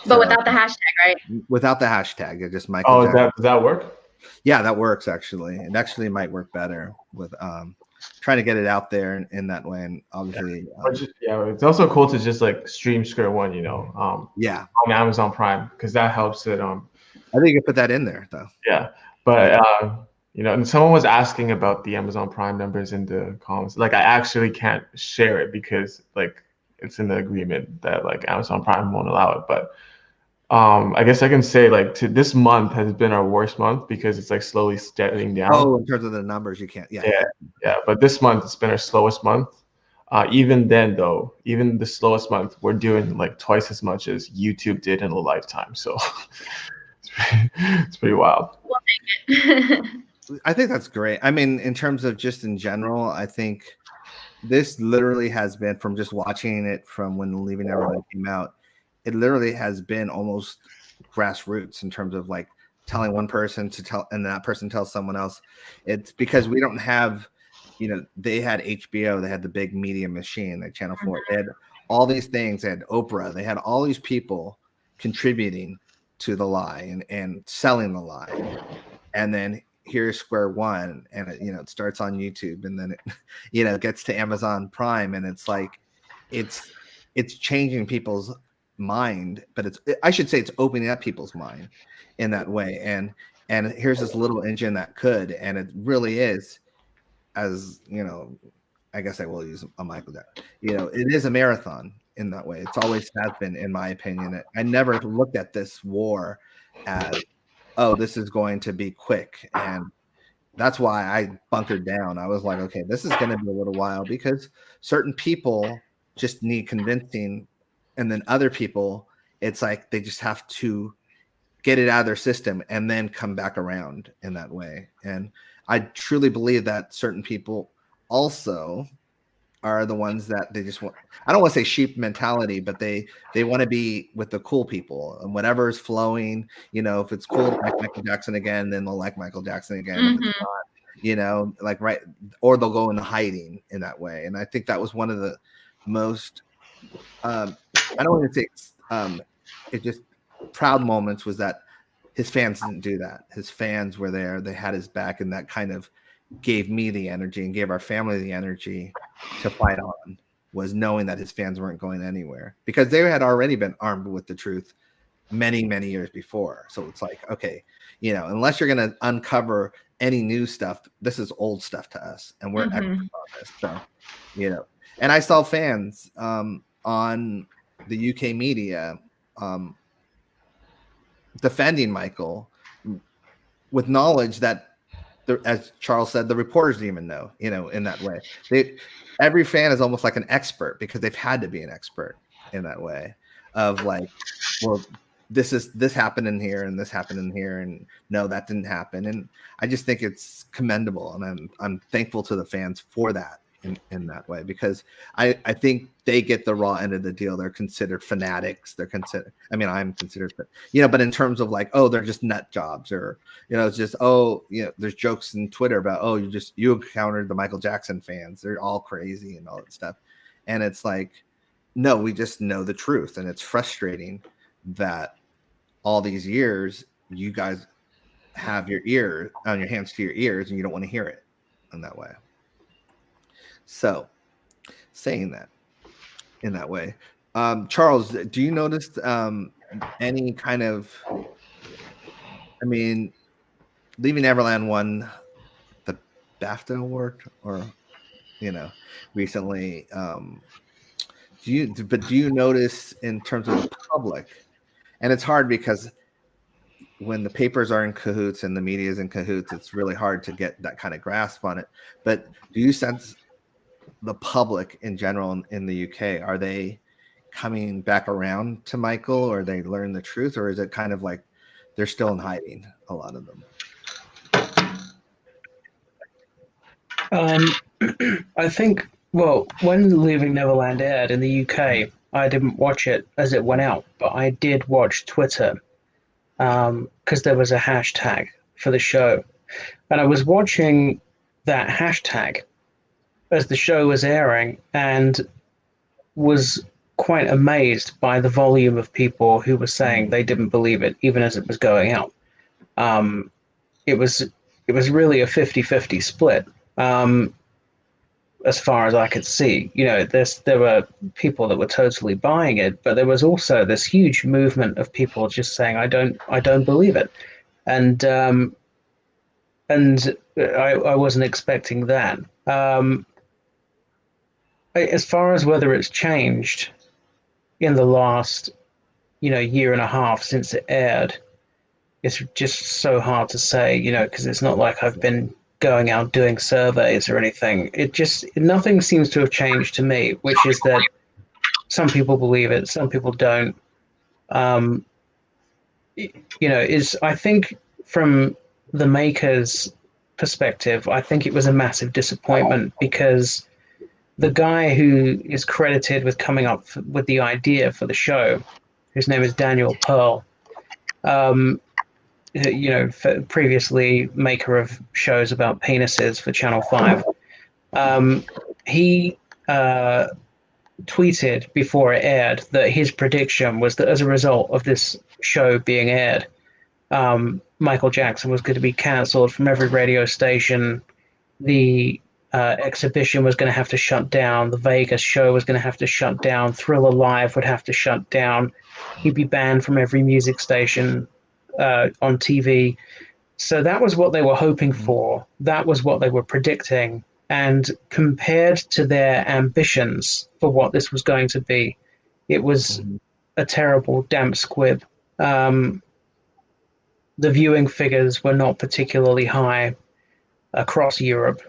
But without the hashtag, right? Without the hashtag, it just Michael. Jackson. Does that work? Yeah, that works actually. It actually might work better with trying to get it out there in that way. And obviously, it's also cool to just like stream Square One, on Amazon Prime, because that helps it. I think you can put that in there though. Yeah, but and someone was asking about the Amazon Prime numbers in the comments. Like, I actually can't share it because like it's in the agreement that like Amazon Prime won't allow it. But I guess I can say like this month has been our worst month, because it's like slowly steadying down. Oh, in terms of the numbers, you can't. Yeah. But this month it's been our slowest month. Even then, though, even the slowest month, we're doing like twice as much as YouTube did in a lifetime. So it's pretty wild. We'll take it. I think that's great. I mean, in terms of just in general, I think this literally has been, from just watching it from when Leaving Neverland came out, it literally has been almost grassroots in terms of like telling one person to tell, and that person tells someone else. It's because we don't have, they had HBO, they had the big media machine, they Channel 4, they had all these things, they had Oprah, they had all these people contributing to the lie and selling the lie. And then here's Square One, and it starts on YouTube, and then it gets to Amazon Prime, and it's like it's changing people's mind, but I should say it's opening up people's mind in that way. And here's this little engine that could, and it really is, as I guess I will use a Michael Jackson. It is a marathon in that way. It's always has been, in my opinion. I never looked at this war as, oh, this is going to be quick. And that's why I bunkered down. I was like, okay, this is going to be a little while, because certain people just need convincing. And then other people, it's like they just have to get it out of their system and then come back around in that way. And I truly believe that certain people also are the ones that they just want, I don't want to say sheep mentality, but they want to be with the cool people, and whatever is flowing, if it's cool to like Michael Jackson again, then they'll like Michael Jackson again. Mm-hmm. If it's not, like, right. Or they'll go into hiding in that way. And I think that was one of the most, I don't want to say it just proud moments was that his fans didn't do that. His fans were there. They had his back, and that kind of gave me the energy and gave our family the energy to fight on, was knowing that his fans weren't going anywhere because they had already been armed with the truth many, many years before. So it's like, okay, you know, unless you're going to uncover any new stuff, this is old stuff to us, and we're experts on this. So, you know, and I saw fans on the UK media defending Michael with knowledge that, as Charles said, the reporters didn't even know, you know, in that way. Every fan is almost like an expert because they've had to be an expert in that way of like, well, this happened in here and this happened in here, and no, that didn't happen. And I just think it's commendable, and I'm thankful to the fans for that in that way, because I think they get the raw end of the deal. They're considered fanatics. They're considered, I mean, I'm considered, you know, but in terms of like, oh, they're just nut jobs, or, you know, it's just, oh, you know, there's jokes in Twitter about, oh, you encountered the Michael Jackson fans. They're all crazy and all that stuff. And it's like, no, we just know the truth. And it's frustrating that all these years you guys have your ear on your hands to your ears and you don't want to hear it in that way. So saying that in that way, Charles, do you notice any kind of, I mean, Leaving Neverland won the BAFTA award, or, you know, recently, do you notice in terms of the public, and it's hard because when the papers are in cahoots and the media is in cahoots, it's really hard to get that kind of grasp on it. But do you sense the public in general in the UK, are they coming back around to Michael, or they learn the truth, or is it kind of like they're still in hiding, a lot of them? I think, well, when Leaving Neverland aired in the UK, I didn't watch it as it went out, but I did watch Twitter because there was a hashtag for the show. And I was watching that hashtag as the show was airing and was quite amazed by the volume of people who were saying they didn't believe it, even as it was going out. It was really a 50-50 split. As far as I could see, you know, there were people that were totally buying it, but there was also this huge movement of people just saying, I don't believe it. And I wasn't expecting that. As far as whether it's changed in the last, you know, year and a half since it aired, it's just so hard to say, you know, because it's not like I've been going out doing surveys or anything. Nothing seems to have changed to me, which is that some people believe it, some people don't. You know, I think from the makers' perspective, I think it was a massive disappointment, because the guy who is credited with coming up with the idea for the show, whose name is Daniel Pearl, you know, previously maker of shows about penises for Channel 5, he tweeted before it aired that his prediction was that as a result of this show being aired, Michael Jackson was going to be cancelled from every radio station. The exhibition was going to have to shut down. The Vegas show was going to have to shut down. Thriller Live would have to shut down. He'd be banned from every music station on TV. So that was what they were hoping for. That was what they were predicting. And compared to their ambitions for what this was going to be, it was a terrible damp squib. The viewing figures were not particularly high across Europe,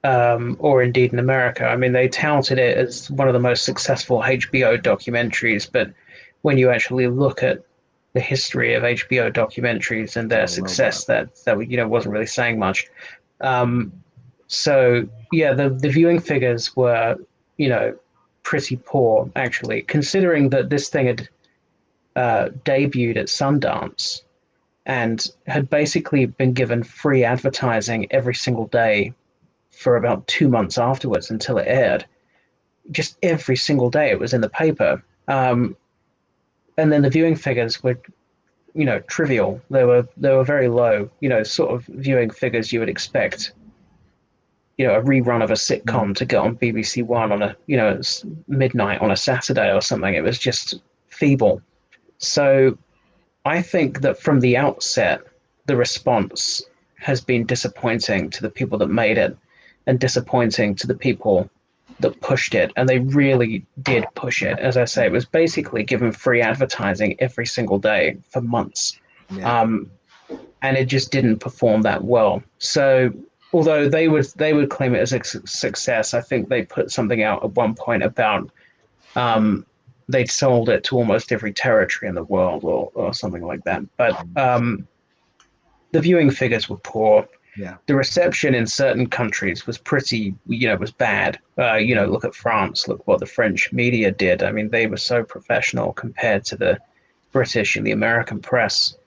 or indeed in America. I mean, they touted it as one of the most successful HBO documentaries, but when you actually look at the history of HBO documentaries and their success, that you know, wasn't really saying much. So yeah, the viewing figures were, you know, pretty poor, actually, considering that this thing had debuted at Sundance and had basically been given free advertising every single day for about 2 months afterwards until it aired. Just every single day it was in the paper. and then the viewing figures were, trivial. They were very low. Sort of viewing figures you would expect. A rerun of a sitcom to get on BBC One on it's midnight on a Saturday or something. It was just feeble. So I think that from the outset, the response has been disappointing to the people that made it and disappointing to the people that pushed it. And they really did push it. As I say, it was basically given free advertising every single day for months. Yeah. And it just didn't perform that well. So although they would claim it as a success, I think they put something out at one point about they'd sold it to almost every territory in the world or something like that. But the viewing figures were poor. Yeah. The reception in certain countries was pretty, was bad. Look at France, look what the French media did. I mean, they were so professional compared to the British and the American press.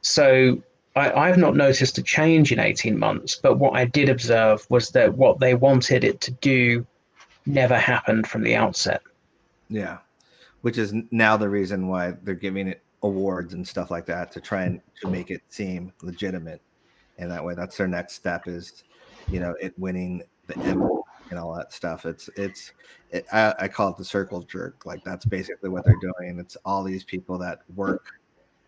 So I've not noticed a change in 18 months, but what I did observe was that what they wanted it to do never happened from the outset. Yeah, which is now the reason why they're giving it awards and stuff like that to try and to make it seem legitimate. And that way, that's their next step is, it winning the Emmy and all that stuff. I call it the circle jerk. Like that's basically what they're doing. It's all these people that work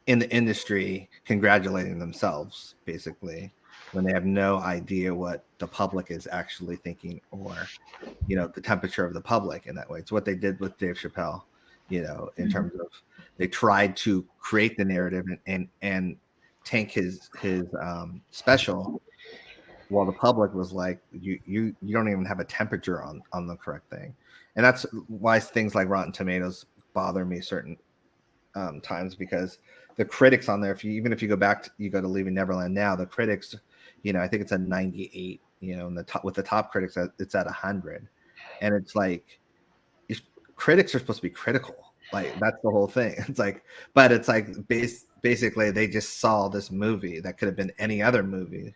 in the industry congratulating themselves, basically, when they have no idea what the public is actually thinking or, the temperature of the public in that way. It's what they did with Dave Chappelle, in terms of they tried to create the narrative and tank his special while the public was like, you don't even have a temperature on the correct thing. And that's why things like Rotten Tomatoes bother me certain times, because the critics on there, even if you go back you go to Leaving Neverland now, the critics, I think it's a 98, and with the top critics it's at 100. And it's like critics are supposed to be critical. Like that's the whole thing. It's like, but it's like basically they just saw this movie that could have been any other movie,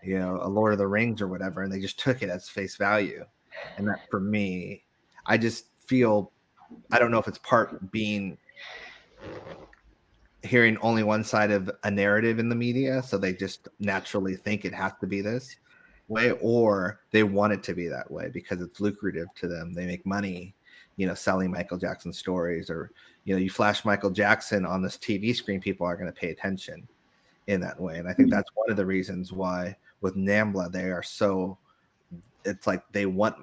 a Lord of the Rings or whatever, and they just took it as face value. And that for me, I just feel, I don't know if it's part being hearing only one side of a narrative in the media, so they just naturally think it has to be this way, or they want it to be that way because it's lucrative to them. They make money, selling Michael Jackson stories, or you flash Michael Jackson on this TV screen, people are going to pay attention in that way. And I think that's one of the reasons why with NAMBLA they are so, it's like they want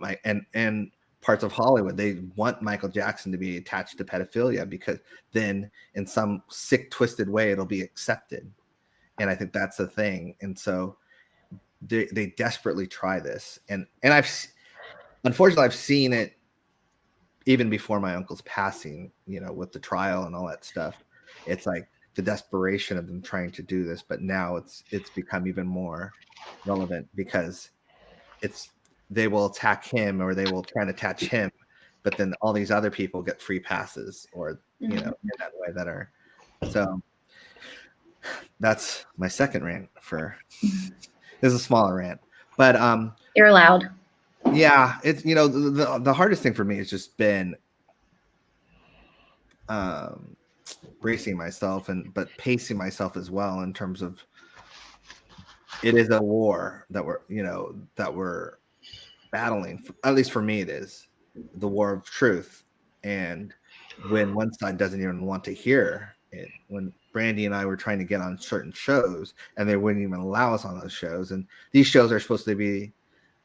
and parts of Hollywood, they want Michael Jackson to be attached to pedophilia, because then in some sick, twisted way, it'll be accepted. And I think that's the thing. And so they desperately try this. And unfortunately, I've seen it even before my uncle's passing, with the trial and all that stuff. It's like the desperation of them trying to do this, but now it's become even more relevant because they will attack him or they will try and attach him, but then all these other people get free passes or, in that way that are, so that's my second rant this is a smaller rant, but, You're allowed. Yeah. It's, the hardest thing for me has just been, bracing myself but pacing myself as well, in terms of it is a war that we're battling. At least for me, it is the war of truth. And when one side doesn't even want to hear it, when Brandy and I were trying to get on certain shows and they wouldn't even allow us on those shows, and these shows are supposed to be,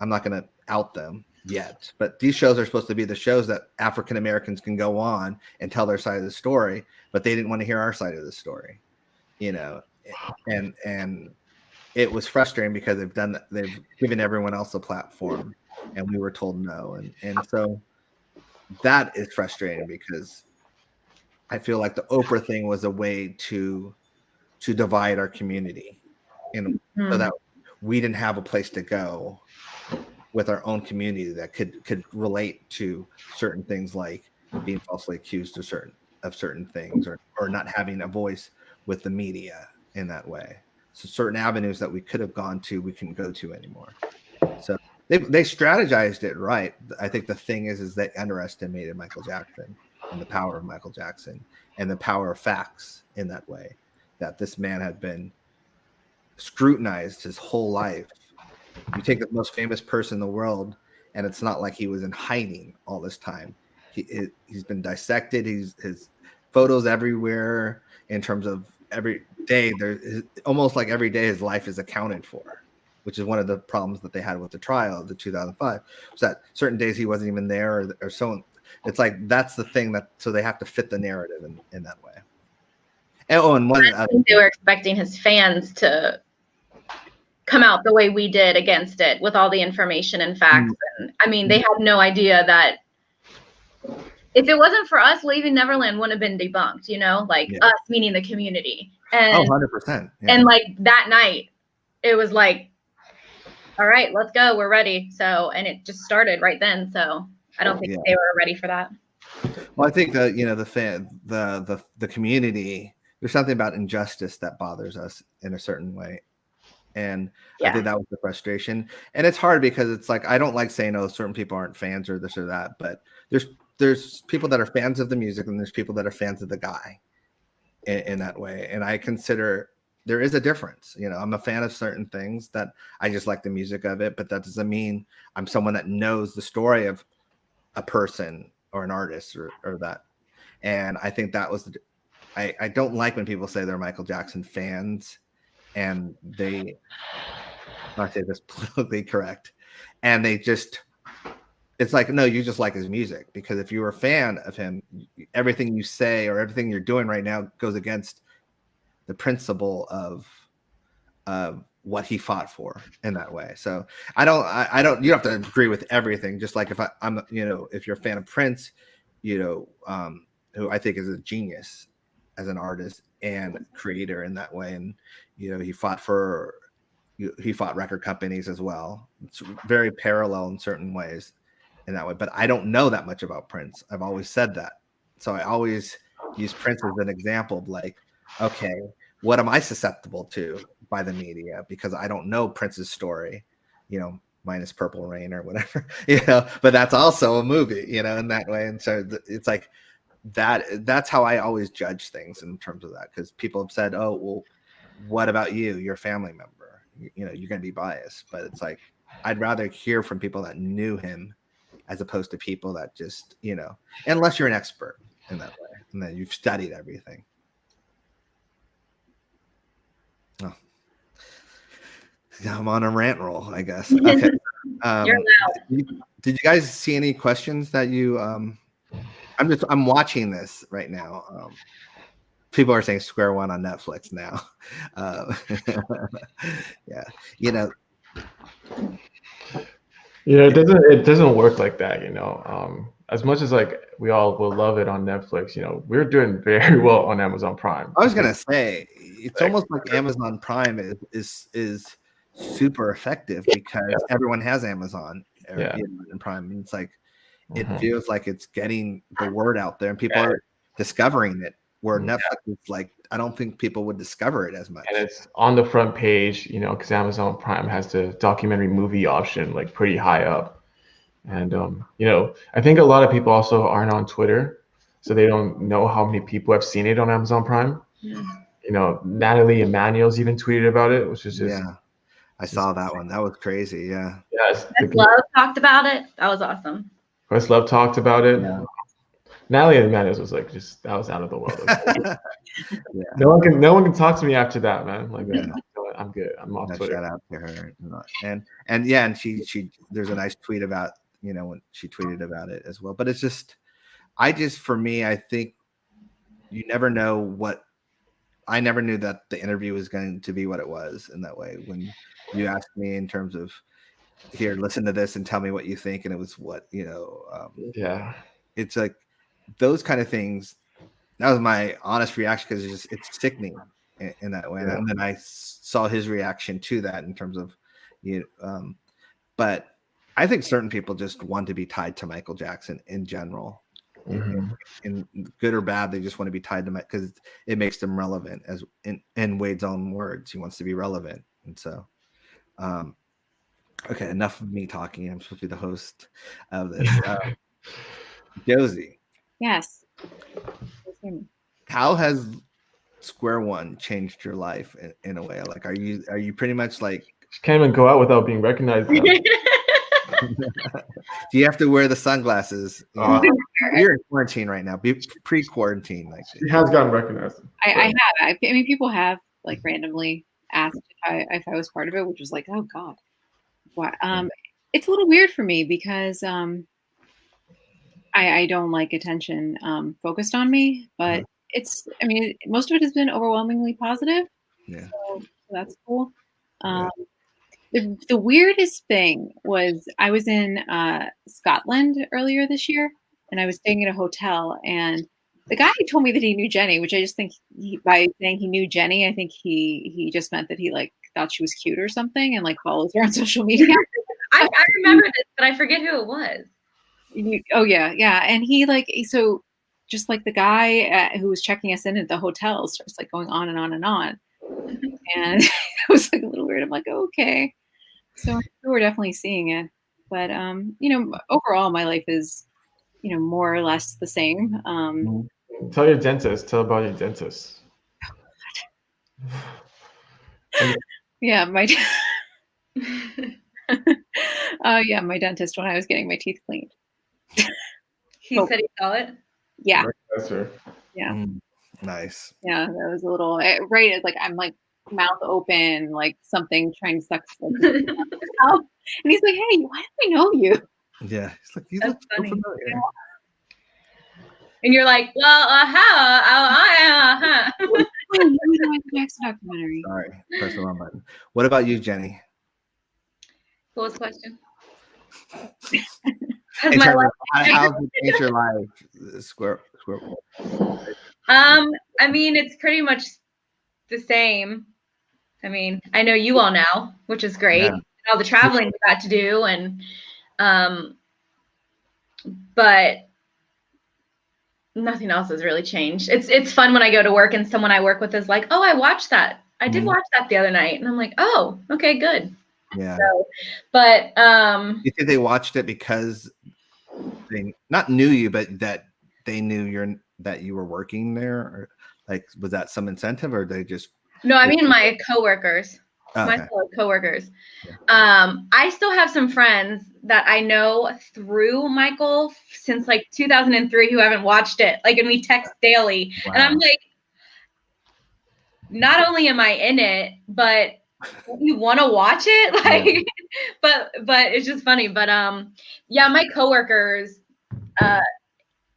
I'm not going to out them yet, but these shows are supposed to be the shows that African Americans can go on and tell their side of the story, but they didn't want to hear our side of the story, and it was frustrating because they've given everyone else a platform and we were told no. And so that is frustrating because I feel like the Oprah thing was a way to divide our community, and so that we didn't have a place to go with our own community that could relate to certain things, like being falsely accused of certain things, or not having a voice with the media in that way. So certain avenues that we could have gone to, we couldn't go to anymore. So they strategized it right. I think the thing is they underestimated Michael Jackson and the power of Michael Jackson and the power of facts in that way, that this man had been scrutinized his whole life. You take the most famous person in the world, and it's not like he was in hiding all this time. He's been dissected. His photos everywhere in terms of every day. Almost like every day his life is accounted for, which is one of the problems that they had with the trial, the 2005, was that certain days he wasn't even there or so. It's like that's the thing that so they have to fit the narrative in that way. And I think they were expecting his fans to come out the way we did against it with all the information and facts. And I mean, they had no idea that if it wasn't for us, Leaving Neverland wouldn't have been debunked, like us, meaning the community. And 100%. And like that night, it was like, all right, let's go. We're ready. So, and it just started right then. So I don't think they were ready for that. Well, I think that, the community, there's something about injustice that bothers us in a certain way. And I think that was the frustration. And it's hard because it's like, I don't like saying, oh, certain people aren't fans or this or that, but there's people that are fans of the music and there's people that are fans of the guy in that way. And I consider there is a difference. I'm a fan of certain things that I just like the music of it, but that doesn't mean I'm someone that knows the story of a person or an artist or that. And I think that was I don't like when people say they're Michael Jackson fans and I say this politically correct, and it's like, no, you just like his music, because if you're a fan of him, everything you say or everything you're doing right now goes against the principle of what he fought for in that way. So I don't you don't have to agree with everything. Just like if I'm if you're a fan of Prince, who I think is a genius as an artist and creator in that way, and he fought record companies as well. It's very parallel in certain ways in that way. But I don't know that much about Prince. I've always said that. So I always use Prince as an example of like, okay, what am I susceptible to by the media? Because I don't know Prince's story, minus Purple Rain or whatever, but that's also a movie, in that way. And so it's like that's how I always judge things in terms of that. Because people have said, oh, well, what about you? You're a family member. You're going to be biased. But it's like, I'd rather hear from people that knew him as opposed to people that just, unless you're an expert in that way and then you've studied everything. Oh, I'm on a rant roll, I guess. Okay. You're loud. Did you guys see any questions that you? I'm watching this right now. People are saying Square One on Netflix now. Yeah, it doesn't work like that. As much as like we all will love it on Netflix, we're doing very well on Amazon Prime. I was gonna say it's almost like Amazon Prime is super effective because everyone has Amazon and Prime. And it's like it feels like it's getting the word out there and people are discovering it. Where Netflix is like, I don't think people would discover it as much. And it's on the front page, because Amazon Prime has the documentary movie option like pretty high up. And I think a lot of people also aren't on Twitter, so they don't know how many people have seen it on Amazon Prime. Natalie Emanuel's even tweeted about it, which is just I saw that one. That was crazy. Yeah. Love talked about it. That was awesome. Questlove talked about it. Yeah. Natalie Emanuel's was like that was out of the world. No one can talk to me after that, man. Like I'm good. I'm off Twitter. Shout out to her. And she there's a nice tweet about when she tweeted about it as well. But it's just for me, I think you never know what. I never knew that the interview was going to be what it was in that way. When you asked me in terms of here, listen to this and tell me what you think, and it was what it's like those kind of things. That was my honest reaction because it's sickening in that way. And then I saw his reaction to that in terms of but I think certain people just want to be tied to Michael Jackson in general. In good or bad, they just want to be tied to Mike because it makes them relevant. As in Wade's own words, he wants to be relevant. And so okay, enough of me talking. I'm supposed to be the host of this. Josie. Yes. How has Square One changed your life in a way? Like, are you pretty much like? Can't even go out without being recognized now. Do you have to wear the sunglasses? You're in quarantine right now. Pre-quarantine, like She has gotten recognized. I have. I mean, people have like randomly asked if I was part of it, which was like, oh God, why? It's a little weird for me because I don't like attention focused on me, but it's. I mean, most of it has been overwhelmingly positive. Yeah, so that's cool. The weirdest thing was I was in Scotland earlier this year, and I was staying at a hotel, and the guy told me that he knew Jenny, which I just think by saying he knew Jenny, I think he just meant that he like thought she was cute or something and like follows her on social media. I remember this, but I forget who it was. Oh yeah, and he like so just like the guy who was checking us in at the hotel starts like going on and on and on, and it was like a little weird. I'm like, okay. So we're definitely seeing it, but overall, my life is, more or less the same. Tell your dentist. Tell about your dentist. Yeah, my my dentist when I was getting my teeth cleaned. He said he saw it. Yeah. Yeah. Nice. Yeah, that was a little right. Like I'm like mouth open, like something trying to suck. And he's like, "Hey, why do I know you?" Yeah, he's like, "You That's look so funny. familiar." And you're like, "Well, Jackson documentary. Sorry, press the wrong button. What about you, Jenny? What was the question? In terms of how's it changed your life, Square? I mean, it's pretty much the same. I mean, I know you all now, which is great. Yeah. All the traveling we got to do, and but nothing else has really changed. It's fun when I go to work and someone I work with is like, "Oh, I watched that. I did watch that the other night," and I'm like, "Oh, okay, good." Yeah. So, but you think they watched it because they not knew you, but that they knew that you were working there, or like was that some incentive, or they just? No, I mean my coworkers. Okay. My coworkers. Yeah. I still have some friends that I know through Michael since like 2003 who haven't watched it. Like, and we text daily. Wow. And I'm like, not only am I in it, but you want to watch it? Like, but it's just funny. But yeah, my coworkers,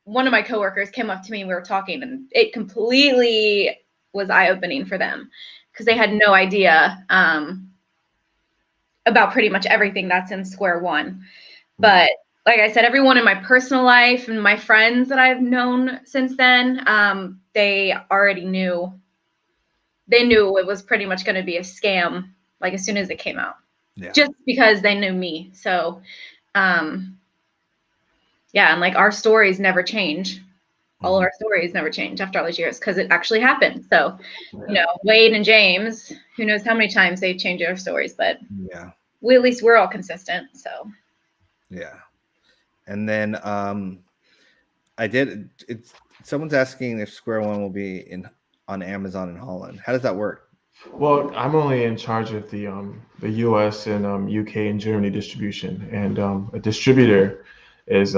one of my coworkers came up to me and we were talking, and it completely was eye-opening for them because they had no idea about pretty much everything that's in Square One. But like I said, everyone in my personal life and my friends that I've known since then, they already knew. They knew it was pretty much going to be a scam, like as soon as it came out, just because they knew me. So, yeah, and like our stories never change. All of our stories never change after all these years because it actually happened. So, Wade and James, who knows how many times they've changed their stories, but at least we're all consistent. So, yeah. And then someone's asking if Square One will be on Amazon in Holland. How does that work? Well, I'm only in charge of the U.S. and UK and Germany distribution, and a distributor is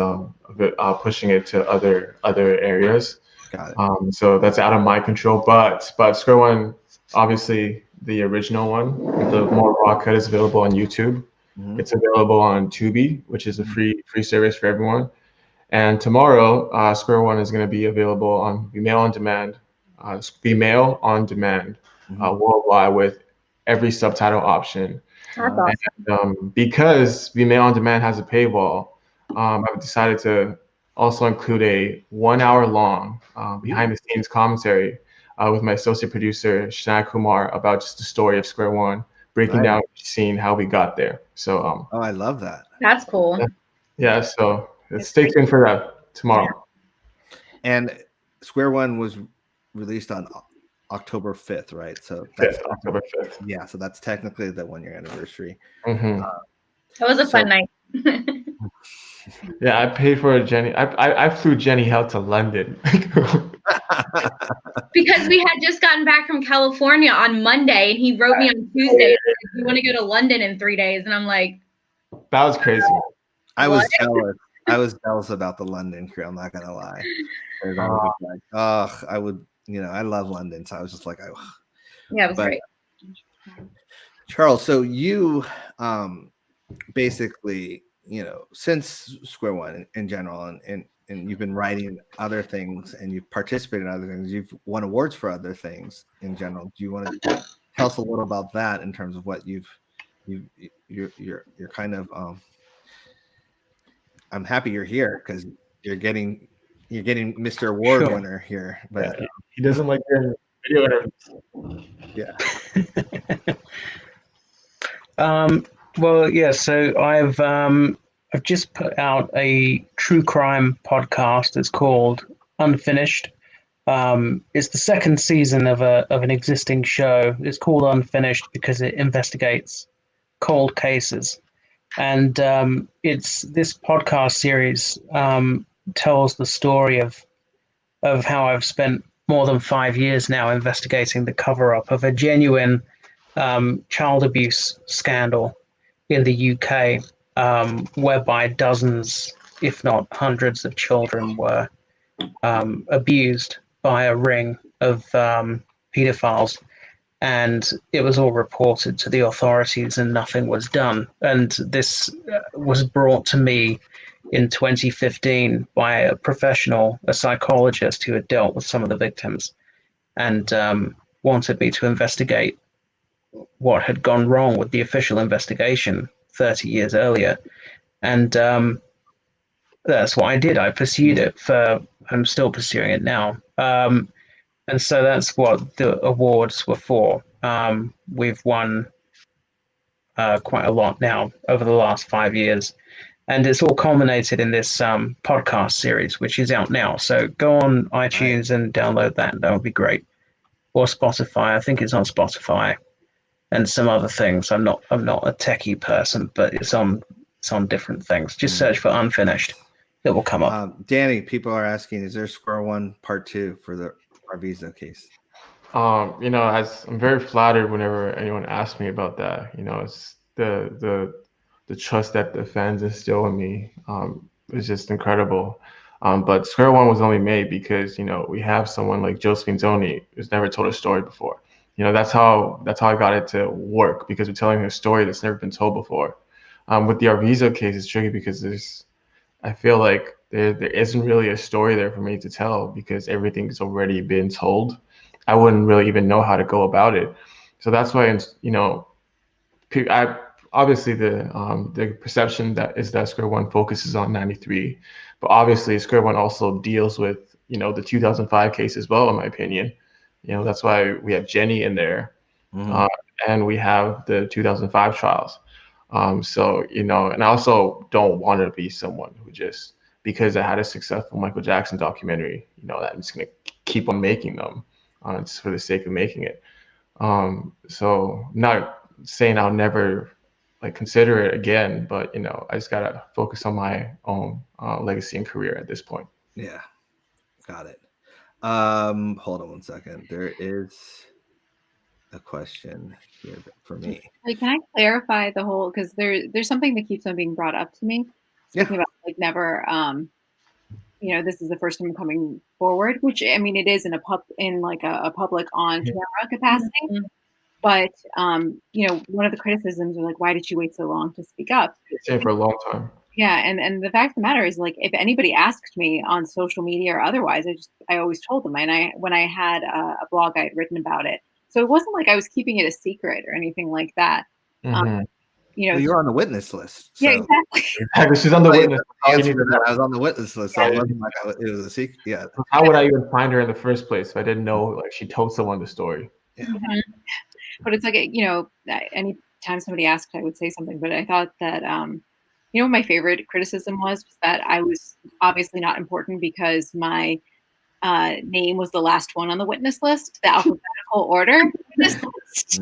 pushing it to other areas. Got it. So that's out of my control. But Square One, obviously the original one, the more raw cut is available on YouTube. Mm-hmm. It's available on Tubi, which is a free service for everyone. And tomorrow, Square One is going to be available on Vimeo on demand. Worldwide with every subtitle option. That's awesome. And, because Vimeo on demand has a paywall, I've decided to also include a 1 hour long behind the scenes commentary with my associate producer Shana Kumar about just the story of Square One, breaking down each scene, how we got there. So I love that. That's cool. Yeah, so stay tuned for that tomorrow. And Square One was released on October 5th, right? So that's October 5th. Yeah, so that's technically the 1 year anniversary. Mm-hmm. That was a fun night. Yeah, I paid for a Jenny. I flew Jenny out to London. Because we had just gotten back from California on Monday, and he wrote me on Tuesday, "You want to go to London in 3 days?" And I'm like, That was crazy. I was What? jealous. I was jealous about the London crew. I'm not gonna lie. 'Cause I was just like, oh, I would, I love London, so I was just like, oh. yeah, it was great. Charles, so you basically, since Square One in general, and you've been writing other things, and you've participated in other things, you've won awards for other things in general. Do you want to tell us a little about that in terms of what you're kind of I'm happy you're here because you're getting Mr. Award winner here, but he doesn't like the video interviews. Yeah. Well, yeah. So I've just put out a true crime podcast. It's called Unfinished. It's the second season of an existing show. It's called Unfinished because it investigates cold cases, and it's this podcast series tells the story of how I've spent more than 5 years now investigating the cover-up of a genuine child abuse scandal in the UK, whereby dozens, if not hundreds, of children were abused by a ring of pedophiles, and it was all reported to the authorities and nothing was done. And this was brought to me in 2015 by a professional, a psychologist who had dealt with some of the victims and wanted me to investigate what had gone wrong with the official investigation 30 years earlier. And that's what I did. I pursued it I'm still pursuing it now. And so that's what the awards were for. We've won quite a lot now over the last 5 years. And it's all culminated in this podcast series, which is out now. So go on iTunes and download that. That would be great. Or Spotify. I think it's on Spotify and some other things. I'm not a techie person, but it's on different things. Just search for Unfinished. It will come up. Danny, people are asking, is there Square One Part 2 for our visa case? I'm very flattered whenever anyone asks me about that. It's the trust that the fans instill in me is just incredible. But Square One was only made because we have someone like Josephine Zohny who's never told a story before. That's how I got it to work, because we're telling a story that's never been told before. With the Arvizo case, it's tricky because I feel like there isn't really a story there for me to tell because everything's already been told. I wouldn't really even know how to go about it. So that's why, obviously the perception that Square One focuses on 93, but obviously Square One also deals with, the 2005 case as well, in my opinion. That's why we have Jenny in there, and we have the 2005 trials. So, and I also don't want to be someone who just, because I had a successful Michael Jackson documentary, that I'm just going to keep on making them just for the sake of making it. So not saying I'll never consider it again, but, I just got to focus on my own legacy and career at this point. Yeah. Got it. Hold on one second. There is a question here for me. Can I clarify the whole, because there's something that keeps on being brought up to me. Speaking about never, this is the first time coming forward, which I mean it is in a public on camera capacity. Mm-hmm. But one of the criticisms are why did you wait so long to speak up? It's been for a long time. Yeah, and the fact of the matter is, if anybody asked me on social media or otherwise, I always told them. And when I had a blog, I had written about it, so it wasn't like I was keeping it a secret or anything like that. Mm-hmm. You're on the witness list. So. Yeah, exactly. She's on the witness. I was on the witness list, so it wasn't like it was a secret. Yeah. How would I even find her in the first place if I didn't know she told someone the story? Yeah. Mm-hmm. But it's anytime somebody asked, I would say something. But I thought that what my favorite criticism was that I was obviously not important because my name was the last one on the witness list, the alphabetical order witness list.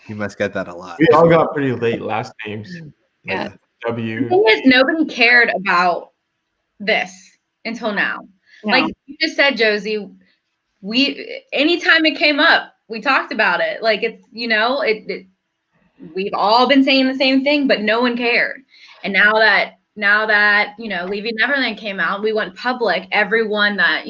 You must get that a lot. We all got pretty late last names. Yeah. W. The thing is, nobody cared about this until now. No. Like you just said, Josie, anytime it came up, we talked about it. Like it's, we've all been saying the same thing, but no one cared. And now that Leaving Neverland came out, we went public. Everyone that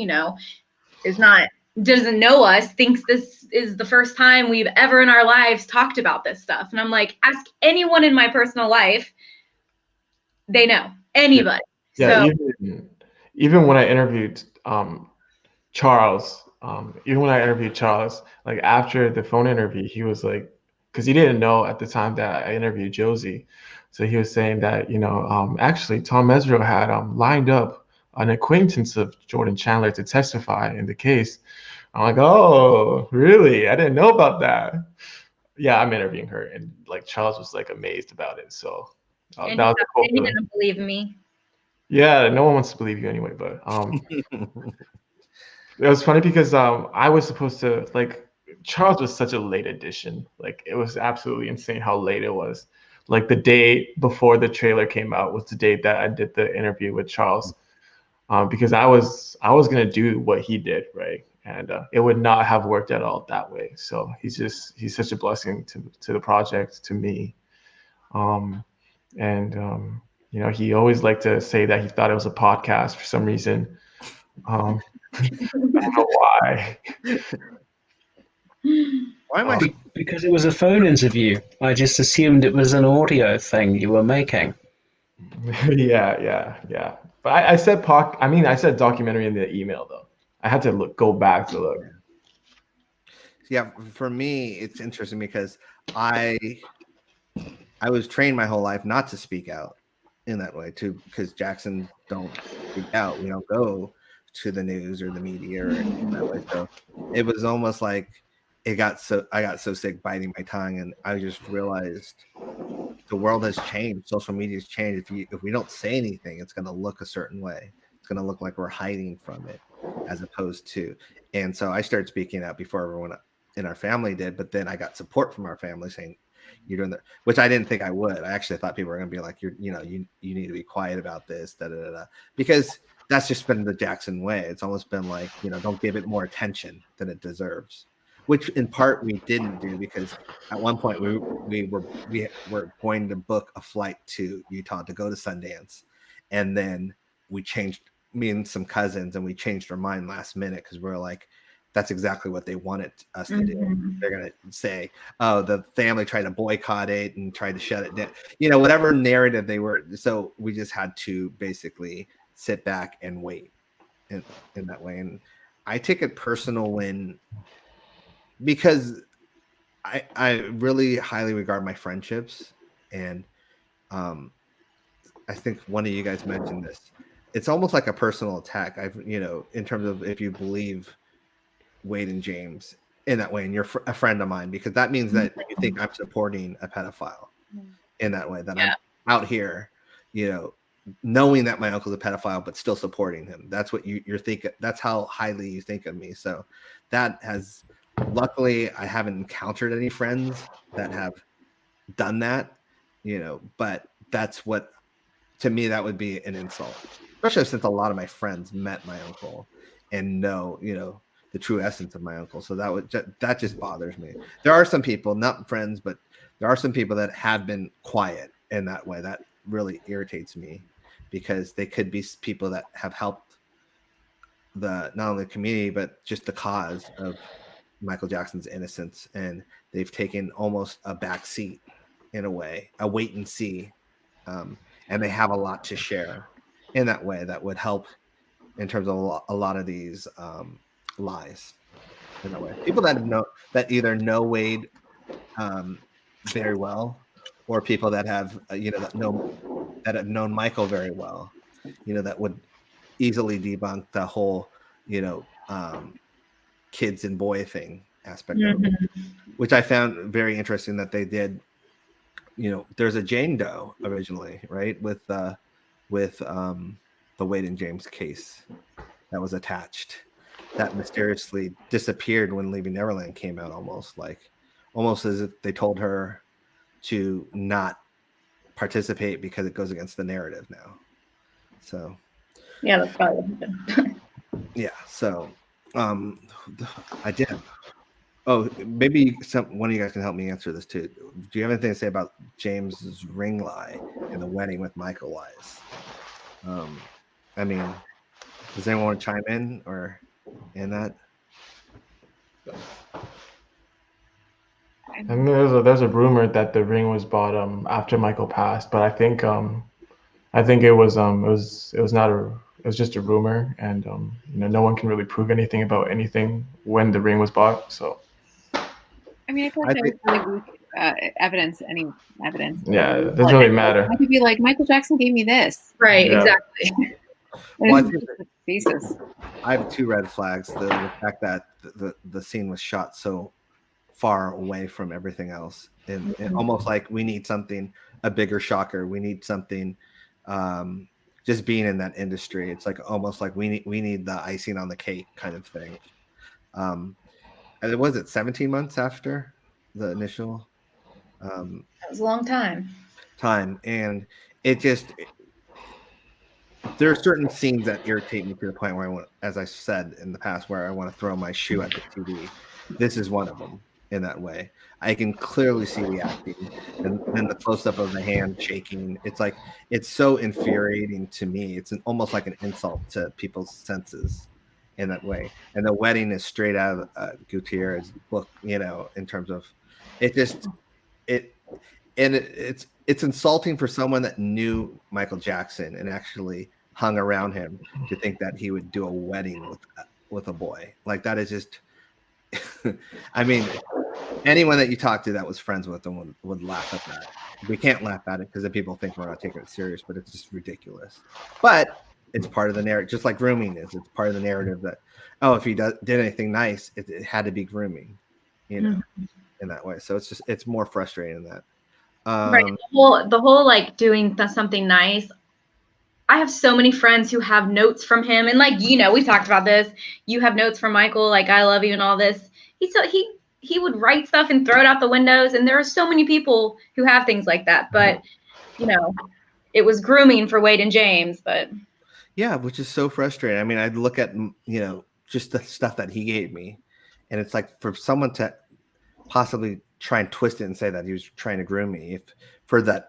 doesn't know us thinks this is the first time we've ever in our lives talked about this stuff. And I'm like, ask anyone in my personal life, they know. Anybody. Yeah, So, even when I interviewed Charles, like after the phone interview, he was like, because he didn't know at the time that I interviewed Josie, so he was saying that actually Tom Mesereau had lined up an acquaintance of Jordan Chandler to testify in the case. I'm like, oh, really? I didn't know about that. Yeah, I'm interviewing her, and like Charles was like amazed about it. So and that was a cool he feeling. didn't believe me. Yeah, no one wants to believe you anyway, but it was funny because I was supposed to, like, Charles was such a late addition. Like, it was absolutely insane how late it was. Like, the day before the trailer came out was the day that I did the interview with Charles, because I was gonna do what he did, right? And it would not have worked at all that way. So he's such a blessing to the project, to me. He always liked to say that he thought it was a podcast for some reason. I don't know why. Why am I? Because it was a phone interview. I just assumed it was an audio thing you were making. Yeah. But I said I said documentary in the email though. I had to go back to look. Yeah, for me, it's interesting because I was trained my whole life not to speak out in that way too, because Jacksons don't speak out. We don't go to the news or the media or in that way. So it was almost like I got so sick biting my tongue, and I just realized the world has changed. Social media has changed. If we don't say anything, it's going to look a certain way. It's going to look like we're hiding from it, as opposed to. And so I started speaking out before everyone in our family did. But then I got support from our family saying, "You're doing that," which I didn't think I would. I actually thought people were going to be like, you need to be quiet about this, because that's just been the Jackson way. It's almost been like, don't give it more attention than it deserves. Which in part we didn't do, because at one point we were going to book a flight to Utah to go to Sundance, and then we changed, me and some cousins, and we changed our mind last minute because we were like, that's exactly what they wanted us to do. They're gonna say, oh, the family tried to boycott it and tried to shut it down, whatever narrative they were. So we just had to basically sit back and wait in that way. And I take it personal because I really highly regard my friendships, and I think one of you guys mentioned this. It's almost like a personal attack. In terms of if you believe Wade and James in that way, and you're a friend of mine, because that means that you think I'm supporting a pedophile in that way, that I'm out here, knowing that my uncle's a pedophile, but still supporting him. That's what you're thinking. That's how highly you think of me. So that has, luckily, I haven't encountered any friends that have done that, but that's what, to me, that would be an insult, especially since a lot of my friends met my uncle and know, the true essence of my uncle. So that just bothers me. There are some people, not friends, but there are some people that have been quiet in that way. That really irritates me, because they could be people that have helped not only the community, but just the cause of Michael Jackson's innocence. And they've taken almost a back seat in a way, a wait and see. And they have a lot to share in that way that would help in terms of a lot of these lies in that way. People that either know Wade very well, or people that have that have known Michael very well, that would easily debunk the whole kids and boy thing aspect of it, which I found very interesting that they did. There's a Jane Doe originally, right, with the Wade and James case that was attached, that mysteriously disappeared when Leaving Neverland came out, almost as if they told her to not participate because it goes against the narrative now. So Yeah, that's probably what happened. yeah, so I did. Oh, maybe one of you guys can help me answer this too. Do you have anything to say about James's ring lie and the wedding with Michael lies? I mean, does anyone want to chime in or in that? I mean, there's a rumor that the ring was bought after Michael passed, but I think it was just a rumor, and no one can really prove anything about anything when the ring was bought. So I mean, I feel like that was really weak evidence. Any evidence? Yeah, it doesn't really matter. I could be like, Michael Jackson gave me this. Right, Yeah. exactly. Well, Jesus. I have two red flags: the fact that the scene was shot so far away from everything else, and almost like we need something, a bigger shocker. We need something. Just being in that industry, it's like almost like we need the icing on the cake kind of thing. And it was 17 months after the initial. That was a long time. And it just. There are certain scenes that irritate me to the point where I want, as I said in the past, where I want to throw my shoe at the TV. This is one of them in that way. I can clearly see the acting and then the close-up of the hand shaking. It's like, it's so infuriating to me. It's almost like an insult to people's senses in that way. And the wedding is straight out of Gutierrez's book, in terms of it just, it's insulting for someone that knew Michael Jackson and actually hung around him to think that he would do a wedding with a boy. Like, that is just, I mean, anyone that you talk to that was friends with him would laugh at that. We can't laugh at it because then people think we're not taking it serious, but it's just ridiculous. But it's part of the narrative, just like grooming is. It's part of the narrative that, if he did anything nice, it had to be grooming, in that way. So it's more frustrating than that. Right. The whole like doing something nice. I have so many friends who have notes from him, and like we've talked about this. You have notes from Michael, like "I love you" and all this. He would write stuff and throw it out the windows, and there are so many people who have things like that. But it was grooming for Wade and James. But yeah, which is so frustrating. I mean, I'd look at just the stuff that he gave me, and it's like for someone to possibly try and twist it and say that he was trying to groom me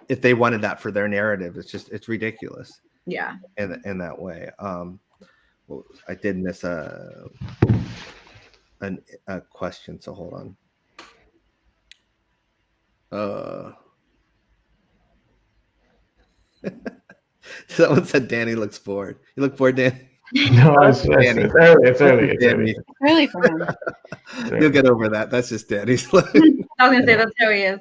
if they wanted that for their narrative, it's ridiculous. Yeah. In that way. Well, I did miss a question, so hold on. Someone said Danny looks bored. You look bored, Danny? No, it's early. It's Early for him. You'll get over that. That's just Danny's. I was gonna say that's how he is.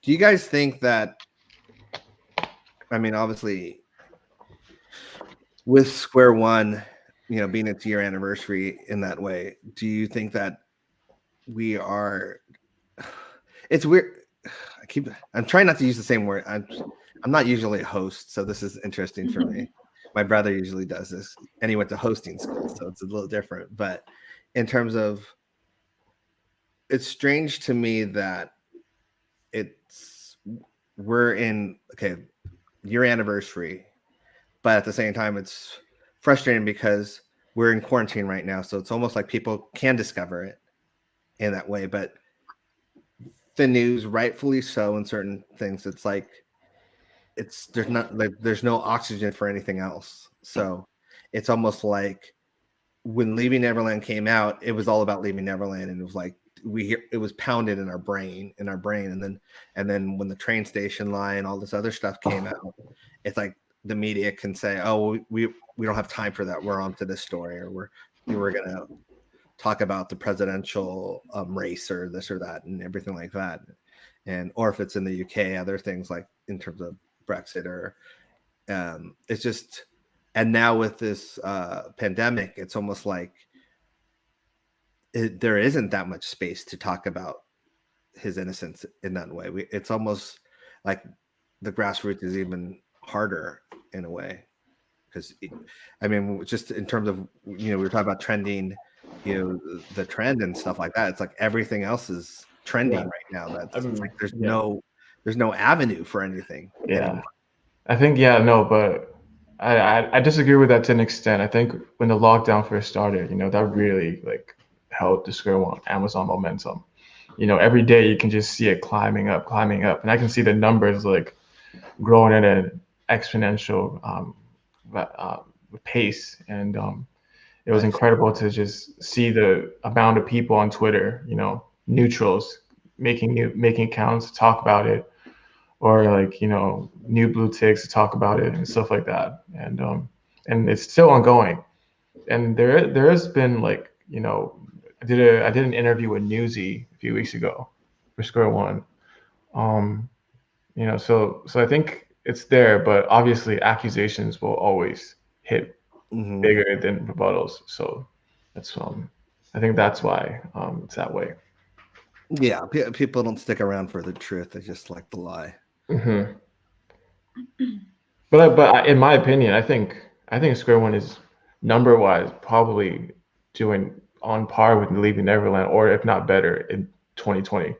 Do you guys think that? I mean, obviously, with Square One, being its year anniversary in that way, do you think that we are? It's weird. I'm trying not to use the same word. I'm not usually a host, so this is interesting for me. My brother usually does this, and he went to hosting school, so it's a little different. But in terms of, it's strange to me that we're in year anniversary, but at the same time, it's frustrating because we're in quarantine right now, so it's almost like people can discover it in that way. But the news, rightfully so, in certain things, it's like there's no oxygen for anything else. So it's almost like when Leaving Neverland came out, it was all about Leaving Neverland, and it was like it was pounded in our brain, and then when the train station lie and all this other stuff came out, it's like the media can say, "Oh, we don't have time for that. We're on to this story, or we're gonna talk about the presidential race or this or that and everything like that," or if it's in the UK, other things like in terms of Brexit or it's just. And now with this pandemic, it's almost like there isn't that much space to talk about his innocence in that way. It's almost like the grassroots is even harder in a way, because I mean, just in terms of we were talking about trending, the trend and stuff like that. It's like everything else is trending Yeah. right now. That's I mean, like there's yeah. no avenue for anything anymore. I think but I disagree with that to an extent. I think when the lockdown first started, that really like helped the Square One Amazon momentum. Every day you can just see it climbing up, and I can see the numbers like growing at an exponential pace, and it was incredible to just see the amount of people on Twitter, neutrals making accounts to talk about it, or like new blue ticks to talk about it and stuff like that, and it's still ongoing. And there has been like I did an interview with Newsy a few weeks ago for Square One. So I think it's there, but obviously accusations will always hit bigger than rebuttals. So that's I think that's why it's that way. Yeah, people don't stick around for the truth; they just like the lie. Mm-hmm. But in my opinion, I think Square One is number wise probably doing on par with Leaving Neverland, or if not better, in 2020.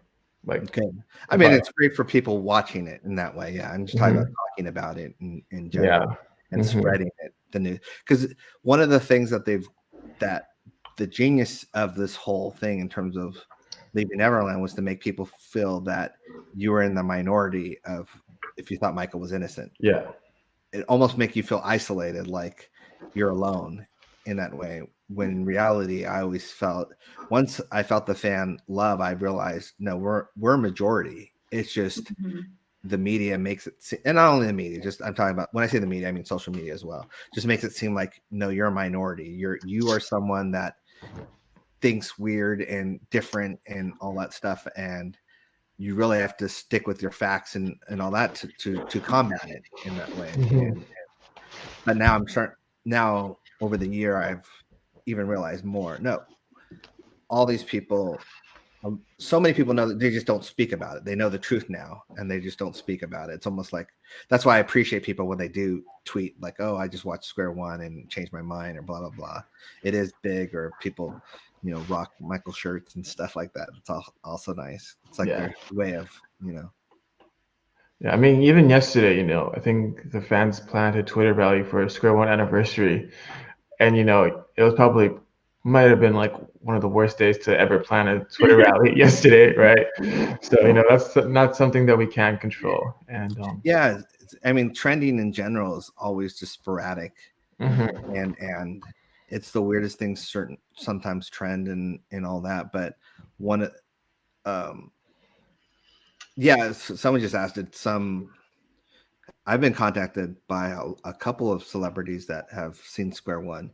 Like, okay, I mean, it's great for people watching it in that way. Yeah, I'm just talking about talking about it in general and spreading it, the news. Because one of the things that the genius of this whole thing in terms of Leaving Neverland was to make people feel that you were in the minority of if you thought Michael was innocent. Yeah. It almost make you feel isolated, like you're alone in that way. When in reality, I always felt once I felt the fan love, I realized no, we're a majority. It's just the media makes it, and not only the media. Just I'm talking about when I say the media, I mean social media as well. Just makes it seem like no, you're a minority. You are someone that thinks weird and different and all that stuff, and you really have to stick with your facts and all that to combat it in that way. But now I'm starting. Now over the year, I've even realized more. No, all these people, so many people know that they just don't speak about it. They know the truth now, and they just don't speak about it. It's almost like that's why I appreciate people when they do tweet like, "Oh, I just watched Square One and changed my mind," or blah blah blah. It is big, or people, rock Michael shirts and stuff like that. It's also nice. It's like their way of, Yeah, I mean, even yesterday, I think the fans planned a Twitter rally for a Square One anniversary, and it was probably might have been like one of the worst days to ever plan a Twitter rally yesterday, right? So that's not something that we can control. And yeah, I mean, trending in general is always just sporadic, and it's the weirdest things sometimes trend and all that. But one, someone just asked it. I've been contacted by a couple of celebrities that have seen Square One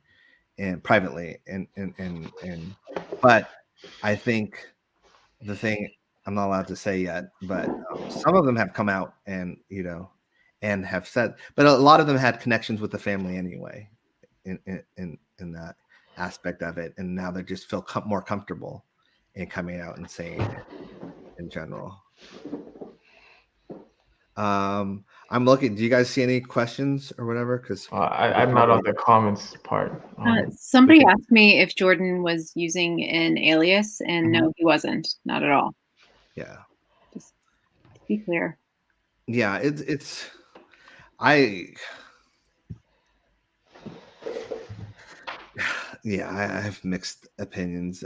and privately, and but I think the thing I'm not allowed to say yet, but some of them have come out and and have said, but a lot of them had connections with the family anyway, in that aspect of it, and now they just feel more comfortable in coming out and saying it in general. I'm looking. Do you guys see any questions or whatever? Because I'm not on the comments part. Somebody asked me if Jordan was using an alias, and no, he wasn't. Not at all. Yeah. Just to be clear. Yeah, I have mixed opinions.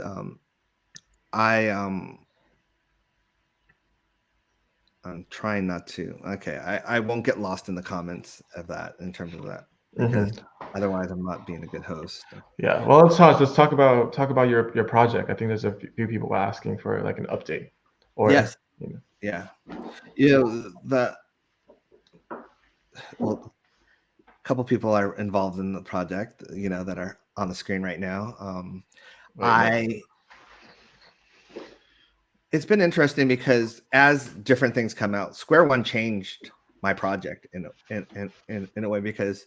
I'm trying not to. Okay, I won't get lost in the comments of that in terms of that, because otherwise I'm not being a good host. Yeah. Well, let's talk about your project. I think there's a few people asking for like an update. Or yes. Yeah. A couple people are involved in the project, that are on the screen right now. It's been interesting because as different things come out, Square One changed my project in a way, because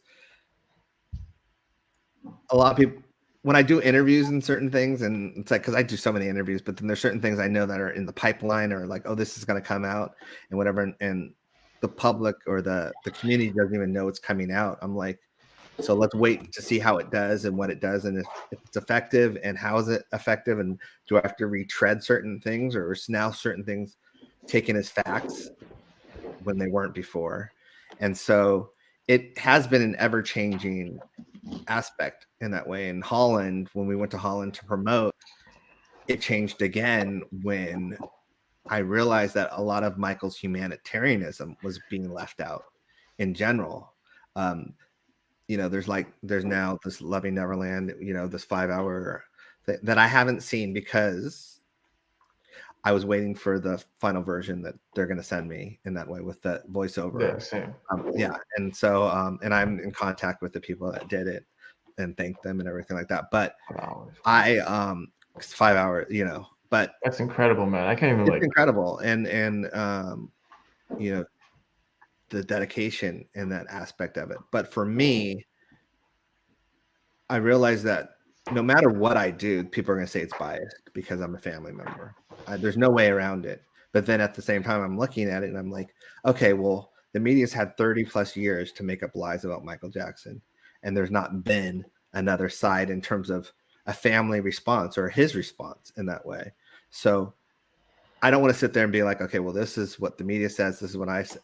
a lot of people, when I do interviews and certain things, and it's like, because I do so many interviews, but then there's certain things I know that are in the pipeline, or like, oh, this is going to come out and whatever, and the public or the community doesn't even know it's coming out. I'm like, So let's wait to see how it does and what it does, and if it's effective, and how is it effective, and do I have to retread certain things, or is now certain things taken as facts when they weren't before? And so it has been an ever-changing aspect in that way. In Holland, when we went to Holland to promote, it changed again when I realized that a lot of Michael's humanitarianism was being left out in general. There's now this Loving Neverland, this 5-hour that I haven't seen because I was waiting for the final version that they're going to send me in that way with the voiceover. Yeah, same. And so and I'm in contact with the people that did it and thank them and everything like that. But 5 hours, but that's incredible, man. I can't even incredible. And the dedication in that aspect of it. But for me, I realized that no matter what I do, people are going to say it's biased because I'm a family member. There's no way around it. But then at the same time, I'm looking at it and I'm like, okay, well, the media's had 30 plus years to make up lies about Michael Jackson. And there's not been another side in terms of a family response or his response in that way. So I don't want to sit there and be like, okay, well, this is what the media says. This is what I said.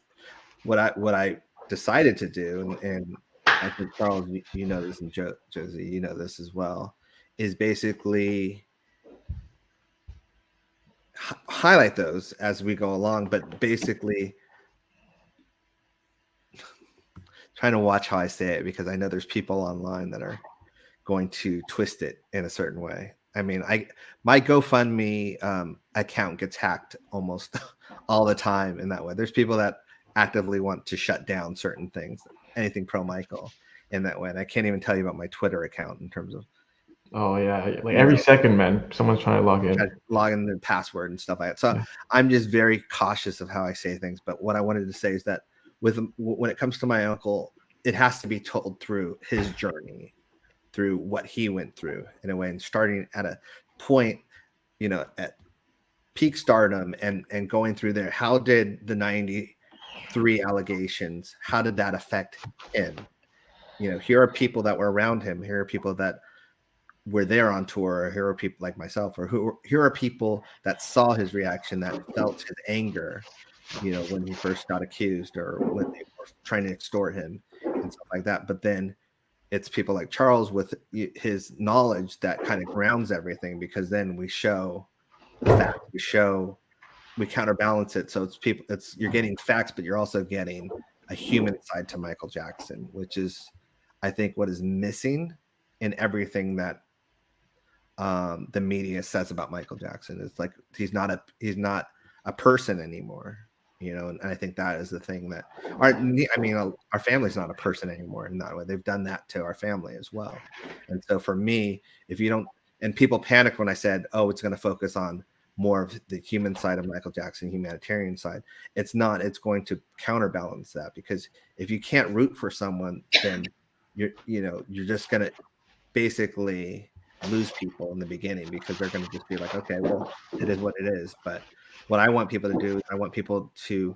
What I decided to do, and I think Charles, you know this, and Josie, you know this as well, is basically highlight those as we go along, but basically trying to watch how I say it, because I know there's people online that are going to twist it in a certain way. I mean, my GoFundMe account gets hacked almost all the time in that way. There's people that actively want to shut down certain things, anything pro Michael in that way. And I can't even tell you about my Twitter account in terms of. Oh yeah, like every second, man, someone's trying to log in the password and stuff like that. So I'm just very cautious of how I say things. But what I wanted to say is that when it comes to my uncle, it has to be told through his journey, through what he went through in a way, and starting at a point, at peak stardom and going through there. How did the 93 allegations, how did that affect him? Here are people that were around him. Here are people that were there on tour. Here are people like myself, or here are people that saw his reaction, that felt his anger, when he first got accused or when they were trying to extort him and stuff like that. But then it's people like Charles with his knowledge that kind of grounds everything, because then we show the facts, we counterbalance it. So you're getting facts, but you're also getting a human side to Michael Jackson, which is, I think, what is missing in everything that the media says about Michael Jackson. It's like he's not a person anymore, and I think that is the thing that our family's not a person anymore in that way. They've done that to our family as well. And so for me, if you don't, and people panicked when I said, oh, it's going to focus on more of the human side of Michael Jackson, humanitarian side. It's not. It's going to counterbalance that, because if you can't root for someone, then you're just going to basically lose people in the beginning, because they're going to just be like, okay, well, it is what it is. But what I want people to do is I want people to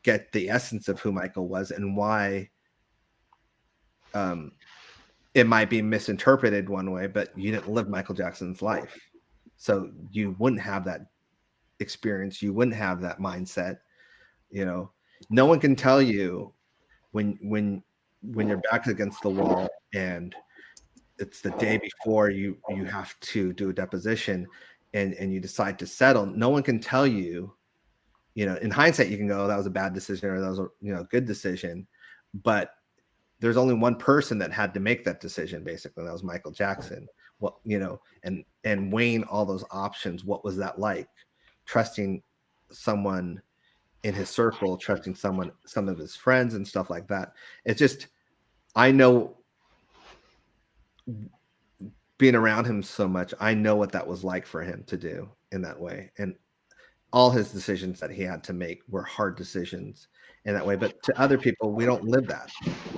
get the essence of who Michael was and why it might be misinterpreted one way, but you didn't live Michael Jackson's life. So you wouldn't have that experience. You wouldn't have that mindset. No one can tell you when your back's against the wall and it's the day before you have to do a deposition and you decide to settle. No one can tell you, in hindsight, you can go, oh, that was a bad decision, or that was a good decision. But there's only one person that had to make that decision, basically. That was Michael Jackson. Well, and weighing all those options, what was that like? Trusting someone in his circle, trusting some of his friends and stuff like that. It's just, I know, being around him so much, I know what that was like for him to do in that way. And all his decisions that he had to make were hard decisions in that way. But to other people, we don't live that.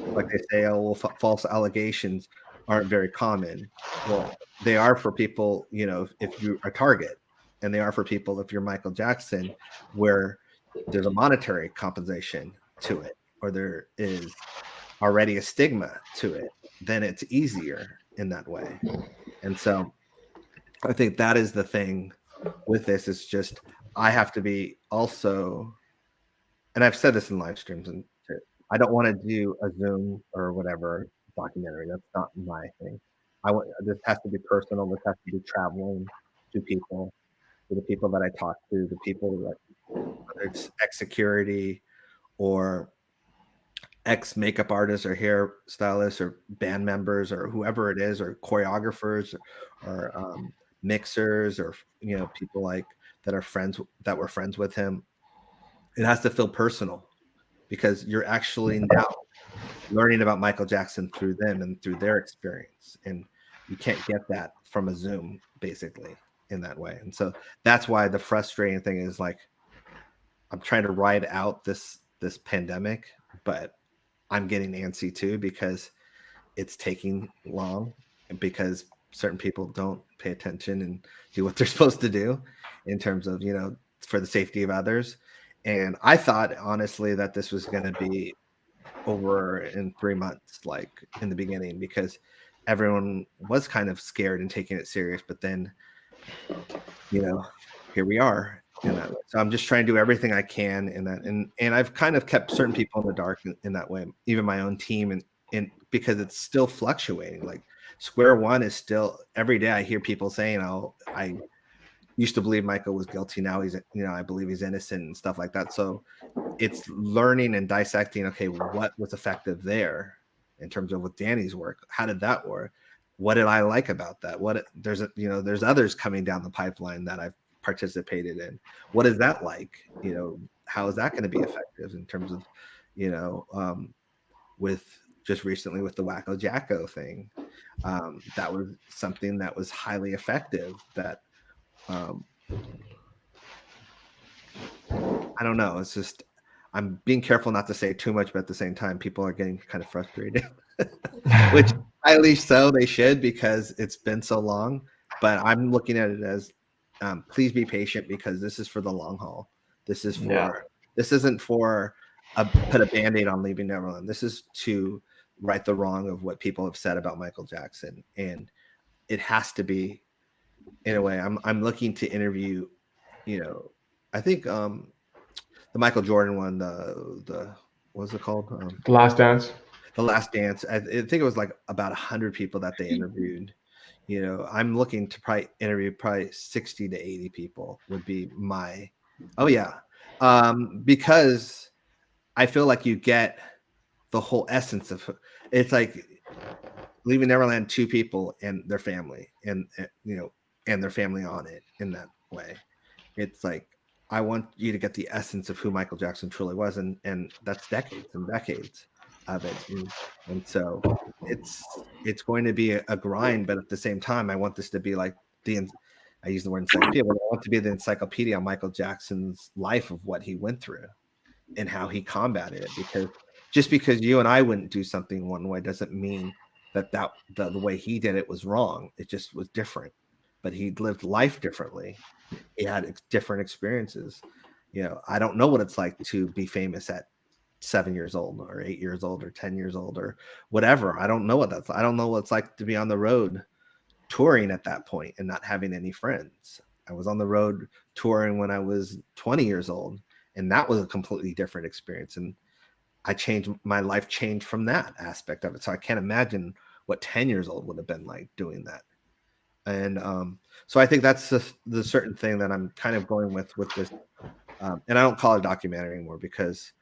Like they say, oh, well, false allegations aren't very common. Well, they are for people, if you're a target, and they are for people if you're Michael Jackson, where there's a monetary compensation to it, or there is already a stigma to it, then it's easier in that way. And so I think that is the thing with this, is just I have to be also, and I've said this in live streams, and I don't want to do a Zoom or whatever documentary. That's not my thing. This has to be personal. This has to be traveling to people, to the people that I talk to, the people that, whether it's ex-security or ex-makeup artists or hair stylists or band members or whoever it is, or choreographers or mixers, or people like that were friends with him. It has to feel personal, because you're actually now learning about Michael Jackson through them and through their experience, and you can't get that from a Zoom, basically, in that way. And so that's why the frustrating thing is, like, I'm trying to ride out this pandemic, but I'm getting antsy too, because it's taking long, and because certain people don't pay attention and do what they're supposed to do in terms of, for the safety of others. And I thought, honestly, that this was going to be over in 3 months, like in the beginning, because everyone was kind of scared and taking it serious. But then, here we are. So I'm just trying to do everything I can in that. And I've kind of kept certain people in the dark in that way, even my own team. And because it's still fluctuating. Like, square one is still, every day I hear people saying, oh, I used to believe Michael was guilty. Now he's, I believe he's innocent and stuff like that. So it's learning and dissecting, okay, what was effective there in terms of with Danny's work? How did that work? What did I like about that? There's others coming down the pipeline that I've participated in. What is that like? How is that going to be effective in terms of, with just recently with the Wacko Jacko thing, that was something that was highly effective that, I don't know. It's just, I'm being careful not to say too much, but at the same time, people are getting kind of frustrated, which highly so they should, because it's been so long. But I'm looking at it as, please be patient, because this is for the long haul. This isn't for put a Band-Aid on Leaving Neverland. This is to right the wrong of what people have said about Michael Jackson. And it has to be, in a way, I'm looking to interview, I think the Michael Jordan one, the what was it called? The Last Dance. The Last Dance. I think it was like about 100 people that they interviewed. I'm looking to probably interview 60 to 80 people would be my, because I feel like you get the whole essence of, it's like Leaving Neverland, 2 people and their family, and their family on it in that way. It's like, I want you to get the essence of who Michael Jackson truly was, and that's decades and decades of it. And so it's going to be a grind, but at the same time, I want this to be like I use the word encyclopedia, but I want to be the encyclopedia on Michael Jackson's life, of what he went through and how he combated it. Because just because you and I wouldn't do something one way doesn't mean that the way he did it was wrong. It just was different. But he lived life differently. He had different experiences. I don't know what it's like to be famous at 7 years old or 8 years old or 10 years old or whatever. I don't know what I don't know what it's like to be on the road touring at that point and not having any friends. I was on the road touring when I was 20 years old, and that was a completely different experience. And my life changed from that aspect of it. So I can't imagine what 10 years old would have been like doing that. And so I think that's the certain thing that I'm kind of going with this. And I don't call it a documentary anymore, because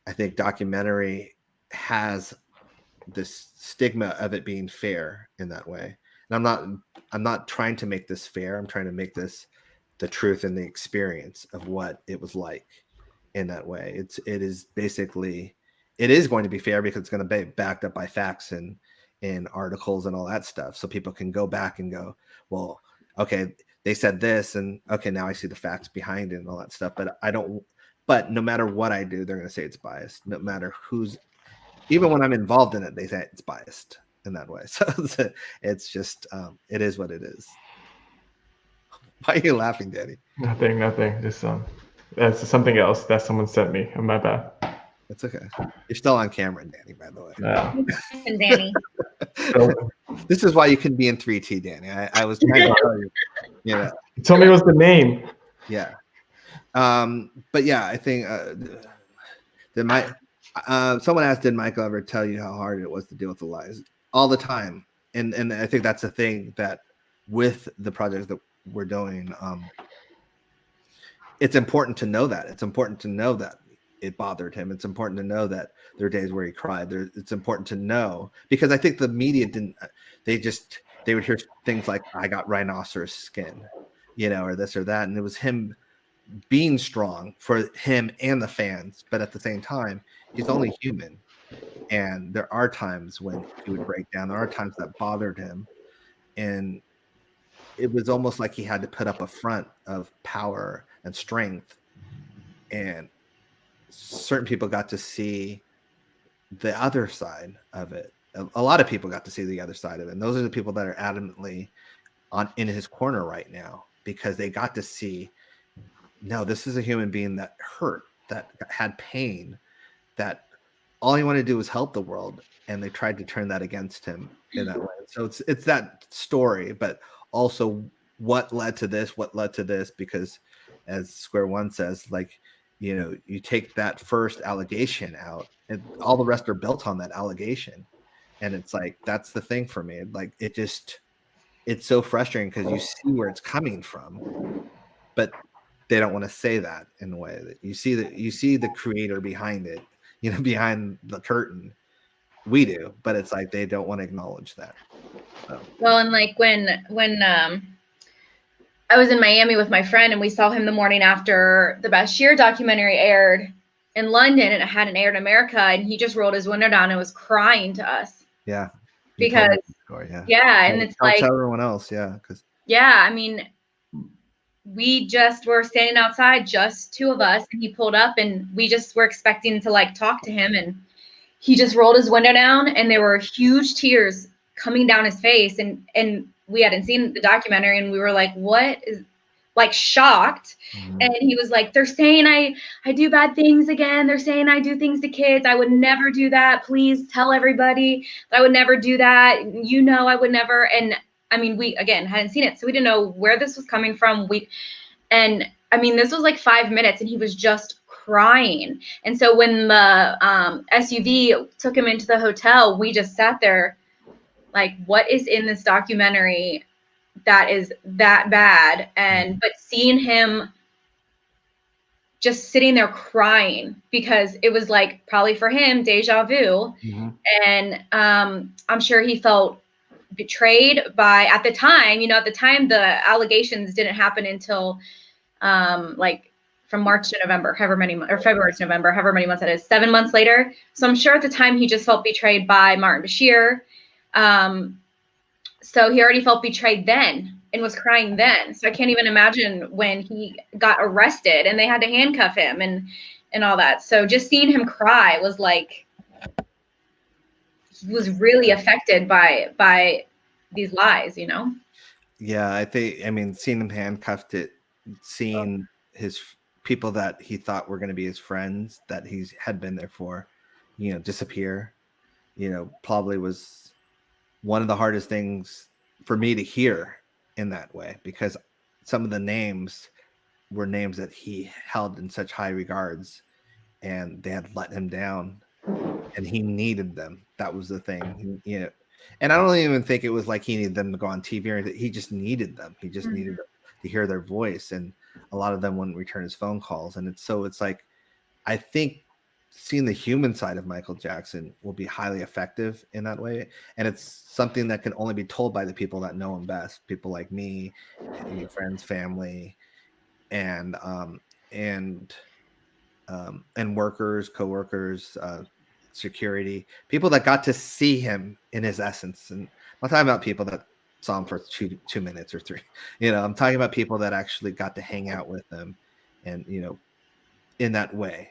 I think documentary has this stigma of it being fair in that way. And I'm not trying to make this fair. I'm trying to make this the truth and the experience of what it was like in that way. It is going to be fair, because it's going to be backed up by facts and articles and all that stuff. So people can go back and go, well, okay, they said this, and okay, now I see the facts behind it and all that stuff. But no matter what I do, they're going to say it's biased. No matter even when I'm involved in it, they say it's biased in that way. So it's just, it is what it is. Why are you laughing, Danny? Nothing. Just that's something else that someone sent me. My bad. It's okay. You're still on camera, Danny, by the way. Yeah. And Danny. So, This is why you can be in 3T, Danny. I was trying to tell you. You know. tell me what's the name. Yeah. But yeah, I think someone asked, did Michael ever tell you how hard it was to deal with the lies? All the time. And I think that's the thing that with the projects that we're doing, it's important to know that. It's important to know that it bothered him. It's important to know that there are days where he cried. It's important to know, because I think the media didn't, they would hear things like, I got rhinoceros skin, you know, or this or that. And it was him being strong for him and the fans. But at the same time, he's only human. And there are times when he would break down. There are times that bothered him. And it was almost like he had to put up a front of power and strength. And certain people got to see the other side of it. A lot of people got to see the other side of it. And those are the people that are adamantly in his corner right now, because they got to see, no, this is a human being that hurt, that had pain, that all he wanted to do was help the world. And they tried to turn that against him in that way. So it's that story, but also what led to this, because as Square One says, like, you know, you take that first allegation out and all the rest are built on that allegation. And it's like, that's the thing for me. Like, it's so frustrating because you see where it's coming from, but they don't want to say that in a way that you see the creator behind it, you know, behind the curtain. We do, but it's like, they don't want to acknowledge that. So. Well, and like when I was in Miami with my friend and we saw him the morning after the Bashir documentary aired in London, and it hadn't aired in America, and he just rolled his window down and was crying to us. Yeah. Because and it's like, tell everyone else, I mean, we just were standing outside, just two of us, and he pulled up and we just were expecting to like talk to him, and he just rolled his window down and there were huge tears coming down his face, and we hadn't seen the documentary, and we were like, what is, like, shocked. Mm-hmm. And he was like, they're saying I do bad things again. They're saying I do things to kids. I would never do that. Please tell everybody that I would never do that. You know, I would never. And I mean, we, again, hadn't seen it, so we didn't know where this was coming from. And I mean, this was like 5 minutes and he was just crying. And so when the SUV took him into the hotel, we just sat there like, what is in this documentary that is that bad? And but seeing him just sitting there crying, because it was like, probably for him, deja vu. Mm-hmm. And I'm sure he felt betrayed by, at the time, the allegations didn't happen until like from March to November, or February to November, however many months that is, 7 months later. So I'm sure at the time he just felt betrayed by Martin Bashir. So he already felt betrayed then and was crying then. So I can't even imagine when he got arrested and they had to handcuff him and all that. So just seeing him cry was like, he was really affected by these lies, you know? Yeah, I mean, seeing him handcuffed, seeing his people that he thought were going to be his friends that he had been there for, disappear, probably was one of the hardest things for me to hear in that way, because some of the names were names that he held in such high regards, and they had let him down, and he needed them. That was the thing, and I don't even think it was like he needed them to go on TV or anything. He just needed them. He just needed to hear their voice, and a lot of them wouldn't return his phone calls. And it's like, I think seeing the human side of Michael Jackson will be highly effective in that way. And it's something that can only be told by the people that know him best, people like me, and friends, family, and workers, co-workers, security, people that got to see him in his essence. And I'm talking about people that saw him for 2 minutes or 3, I'm talking about people that actually got to hang out with him and, in that way.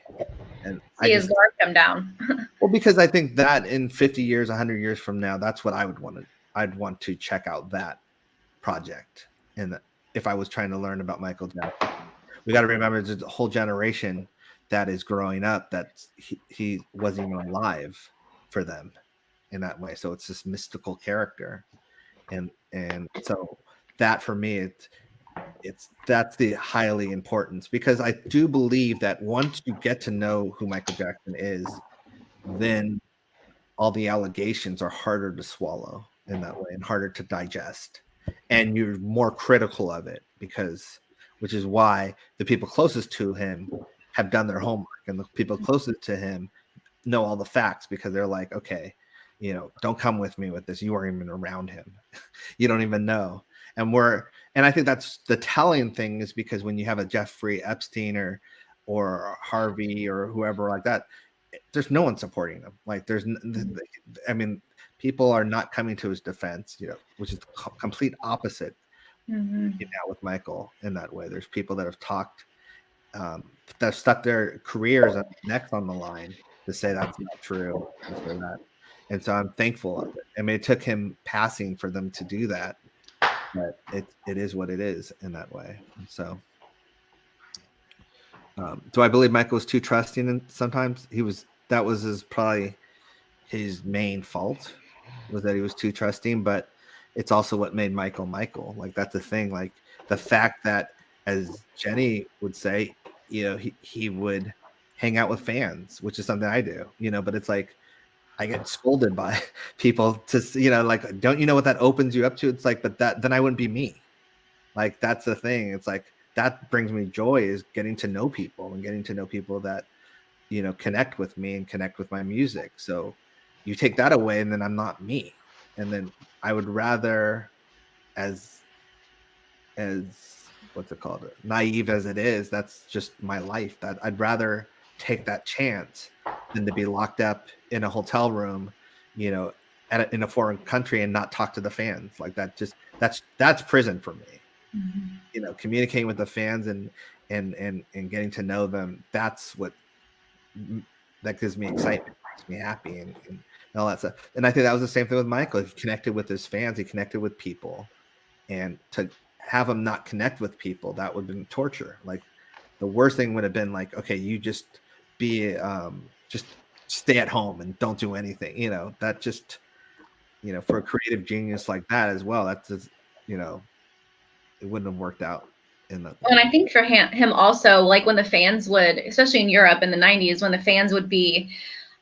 And see his guard come down. Well, because I think that in 50 years, 100 years from now, that's what I would want to. I'd want to check out that project. And if I was trying to learn about Michael Jackson, we got to remember there's a whole generation that is growing up that he wasn't even alive for them, in that way. So it's this mystical character, and so that for me, that's the highly importance, because I do believe that once you get to know who Michael Jackson is, then all the allegations are harder to swallow in that way and harder to digest, and you're more critical of it, which is why the people closest to him have done their homework, and the people closest to him know all the facts, because they're like, okay, don't come with me with this. You weren't even around him. You don't even know. And I think that's the telling thing, is because when you have a Jeffrey Epstein or Harvey or whoever like that, there's no one supporting them. Like people are not coming to his defense, which is the complete opposite with Michael in that way. There's people that have talked, that have stuck their careers and necks on the line to say that's not true, or that. And so I'm thankful of it. I mean, it took him passing for them to do that, but it is what it is in that way. And so, do I believe Michael was too trusting? And sometimes that was probably his main fault, was that he was too trusting. But it's also what made Michael Michael. Like, that's the thing. Like, the fact that, as Jenny would say, he would hang out with fans, which is something I do. But it's like, I get scolded by people to, like, don't you know what that opens you up to? It's like, but then I wouldn't be me. Like, that's the thing. It's like, that brings me joy, is getting to know people, and getting to know people that, connect with me and connect with my music. So you take that away, and then I'm not me. And then I would rather, as what's it called? Naive as it is, that's just my life. That I'd rather take that chance than to be locked up in a hotel room, in a foreign country and not talk to the fans. Like, that's prison for me. Mm-hmm. Communicating with the fans and getting to know them. That gives me excitement, makes me happy, and all that stuff. And I think that was the same thing with Michael. He connected with his fans. He connected with people, and to have him not connect with people, that would have been torture. Like, the worst thing would have been like, okay, you just be just stay at home and don't do anything. That just, for a creative genius like that as well, that's just, it wouldn't have worked out in that. And I think for him also, like, when the fans would, especially in Europe in the 90s, when the fans would be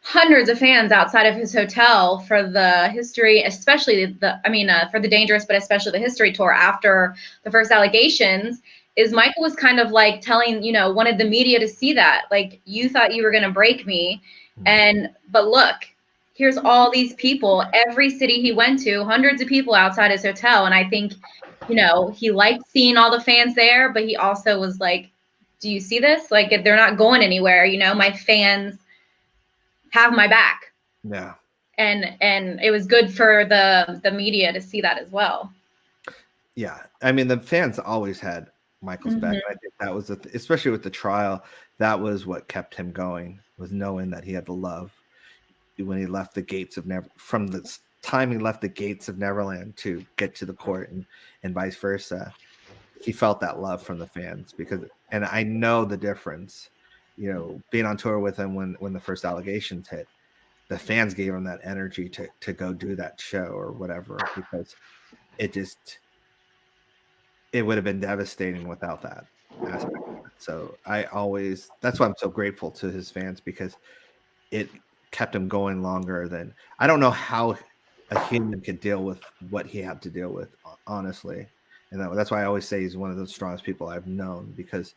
hundreds of fans outside of his hotel for the history, especially for the Dangerous, but especially the history tour after the first allegations, is Michael was kind of like telling, wanted the media to see that, like, you thought you were going to break me. But look, here's all these people, every city he went to, hundreds of people outside his hotel. And I think, he liked seeing all the fans there, but he also was like, do you see this? Like, they're not going anywhere. My fans have my back. Yeah. And it was good for the media to see that as well. Yeah. I mean, the fans always had Michael's back. I think that was, especially with the trial, that was what kept him going, was knowing that he had the love when he left the gates of from the time he left the gates of Neverland to get to the court, and vice versa. He felt that love from the fans, and I know the difference, being on tour with him when the first allegations hit, the fans gave him that energy to go do that show or whatever, because it would have been devastating without that aspect. So that's why I'm so grateful to his fans, because it kept him going longer than, I don't know how a human could deal with what he had to deal with, honestly. And that's why I always say he's one of the strongest people I've known, because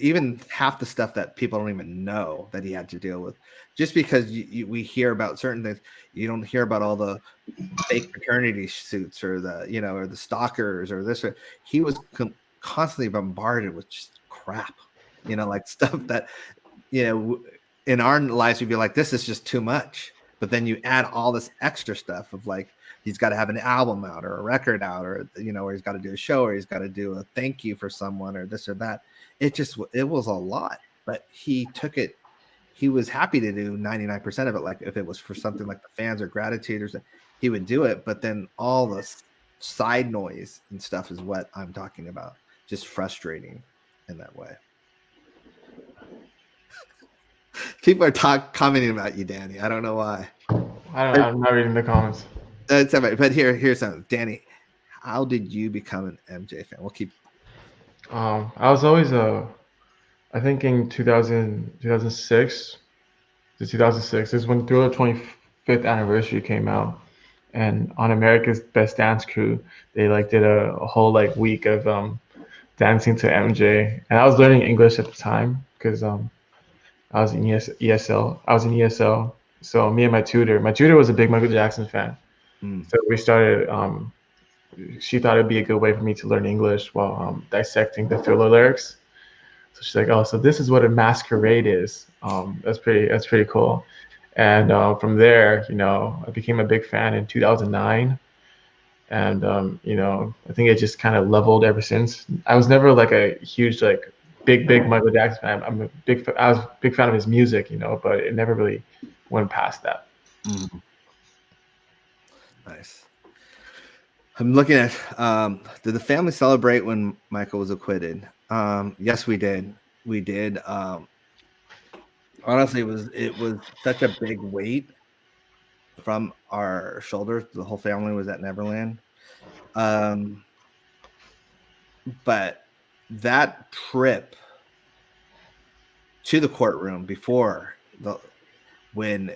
even half the stuff that people don't even know that he had to deal with, just because we hear about certain things, you don't hear about all the fake fraternity suits or or the stalkers or this. He was constantly bombarded with just crap, like stuff that, in our lives we'd be like, this is just too much. But then you add all this extra stuff of, like, he's got to have an album out or a record out, or or he's got to do a show, or he's got to do a thank you for someone, or this or that. It was a lot, but he took it. He was happy to do 99% of it. Like, if it was for something like the fans or gratitude or something, he would do it. But then all the side noise and stuff is what I'm talking about. Just frustrating in that way. People are commenting about you, Danny. I don't know why. I'm not reading the comments. That's all right. But here's something. Danny, how did you become an MJ fan? We'll keep. I was always I think in 2006 to 2006 is when Thriller 25th anniversary came out, and on America's Best Dance Crew they like did a whole like week of dancing to MJ, and I was learning English at the time because I was in ESL. I was in ESL, so me and my tutor was a big Michael Jackson fan, so we started. She thought it'd be a good way for me to learn English while dissecting the Thriller lyrics. So she's like, "Oh, so this is what a masquerade is." That's pretty cool. And from there, I became a big fan in 2009, and I think it just kind of leveled ever since. I was never like a huge like big Michael Jackson fan. I was a big fan of his music, but it never really went past that. Nice. I'm looking at, did the family celebrate when Michael was acquitted? Yes, we did. We did. Honestly, it was such a big weight from our shoulders. The whole family was at Neverland. But that trip to the courtroom when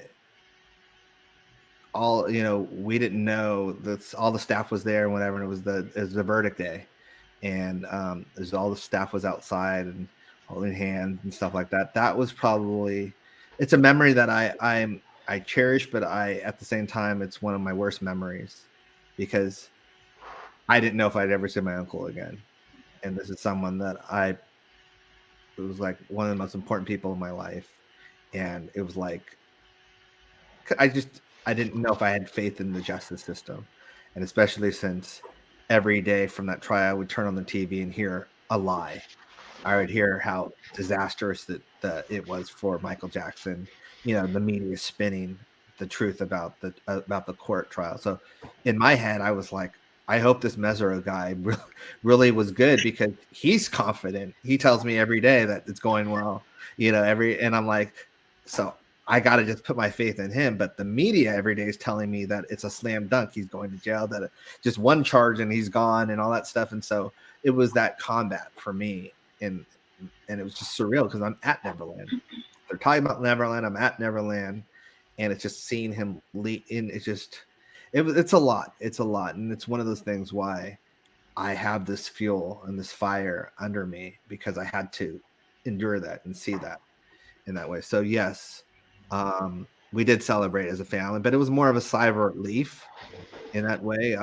all we didn't know that all the staff was there and whatever, and it was the verdict day, and there's all the staff was outside and holding hands and stuff like that. That was probably, it's a memory that I cherish, but at the same time it's one of my worst memories because I didn't know if I'd ever see my uncle again, and this is someone that it was like one of the most important people in my life, and it was like I didn't know if I had faith in the justice system. And especially since every day from that trial, I would turn on the TV and hear a lie. I would hear how disastrous that it was for Michael Jackson. The media spinning the truth about the court trial. So in my head, I was like, I hope this Mesereau guy really was good because he's confident. He tells me every day that it's going well, and I'm like, so I got to just put my faith in him. But the media every day is telling me that it's a slam dunk. He's going to jail, that just one charge and he's gone and all that stuff. And so it was that combat for me. And it was just surreal because I'm at Neverland. They're talking about Neverland. I'm at Neverland. And it's just seeing him lead in. It's a lot. It's a lot. And it's one of those things why I have this fuel and this fire under me because I had to endure that and see that in that way. So yes, we did celebrate as a family, but it was more of a sigh of relief in that way.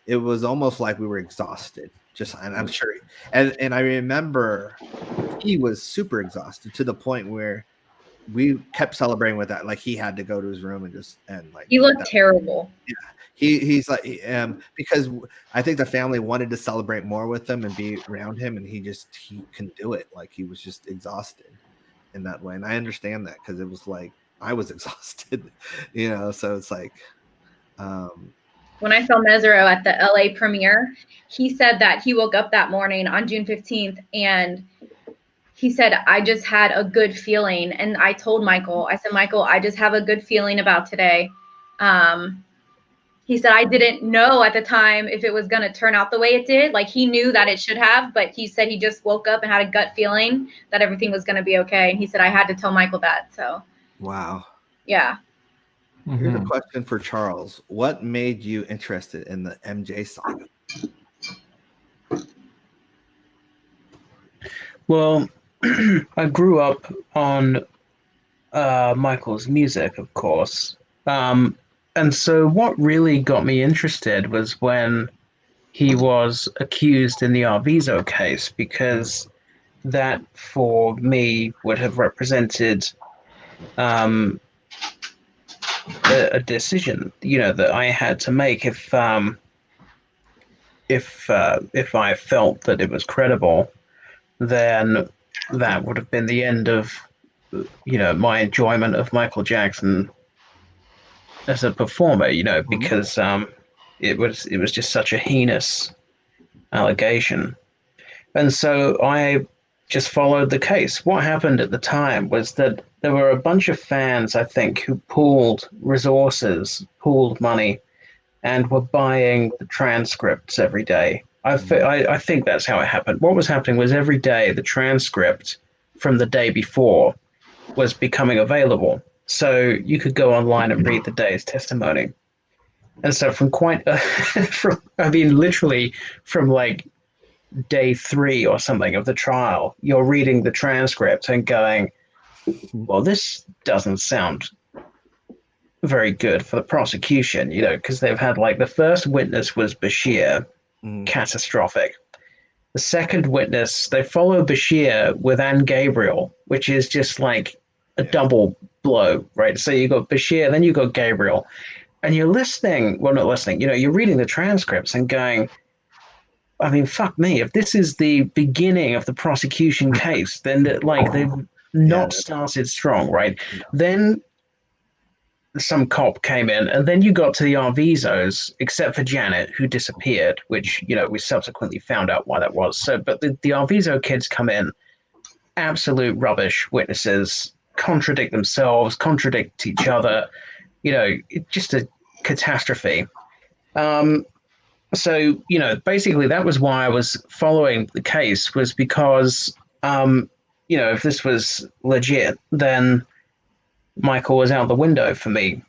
It was almost like we were exhausted. And I'm sure, and I remember he was super exhausted to the point where we kept celebrating with that. Like he had to go to his room and he looked terrible. Yeah, he's like because I think the family wanted to celebrate more with him and be around him, and he couldn't do it. Like he was just exhausted in that way, and I understand that because it was like I was exhausted, So it's like. When I saw Mesereau at the LA premiere, he said that he woke up that morning on June 15th and he said, I just had a good feeling. And I told Michael, I said, Michael, I just have a good feeling about today. He said, I didn't know at the time if it was going to turn out the way it did. Like he knew that it should have, but he said he just woke up and had a gut feeling that everything was going to be okay. And he said, I had to tell Michael that. So. Wow. Yeah. Here's a question for Charles. What made you interested in the MJ saga? Well, I grew up on Michael's music, of course. And so what really got me interested was when he was accused in the Arvizo case, because that for me would have represented a decision, that I had to make if I felt that it was credible, then that would have been the end of my enjoyment of Michael Jackson as a performer, because it was just such a heinous allegation. And so I just followed the case. What happened at the time was that there were a bunch of fans, I think, who pooled resources, pooled money, and were buying the transcripts every day. I think that's how it happened. What was happening was every day the transcript from the day before was becoming available. So you could go online and read the day's testimony. And so literally from like day 3 or something of the trial, you're reading the transcript and going, well, this doesn't sound very good for the prosecution, because they've had like the first witness was Bashir, catastrophic. The second witness, they follow Bashir with Anne Gabriel, which is just like a double blow, right? So you got Bashir, then you got Gabriel, and you're listening. Well, not listening. You're reading the transcripts and going, I mean, fuck me. If this is the beginning of the prosecution case, then they've not started strong, right? No. Then some cop came in, and then you got to the Arvizos, except for Janet, who disappeared, which, we subsequently found out why that was. So, but the Arvizo kids come in, absolute rubbish witnesses, contradict themselves, contradict each other, just a catastrophe. So, basically that was why I was following the case, was because, if this was legit, then Michael was out the window for me.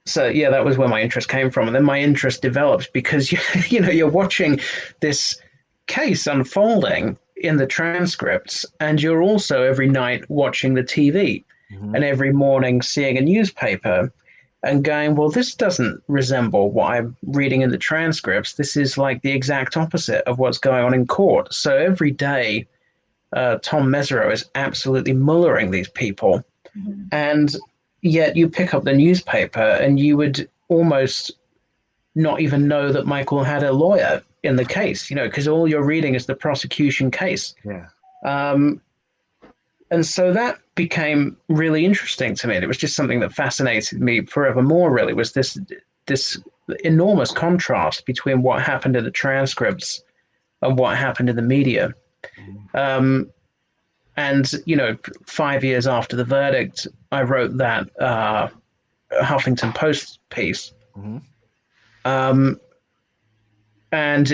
So yeah, that was where my interest came from. And then my interest developed because, you're watching this case unfolding in the transcripts, and you're also every night watching the TV and every morning seeing a newspaper and going, well, this doesn't resemble what I'm reading in the transcripts. This is like the exact opposite of what's going on in court. So every day, Tom Mesereau is absolutely mullering these people. And yet you pick up the newspaper and you would almost not even know that Michael had a lawyer in the case, because all you're reading is the prosecution case. Yeah. And so that became really interesting to me. And it was just something that fascinated me forevermore, really, was this enormous contrast between what happened in the transcripts and what happened in the media. And, 5 years after the verdict, I wrote that Huffington Post piece. And,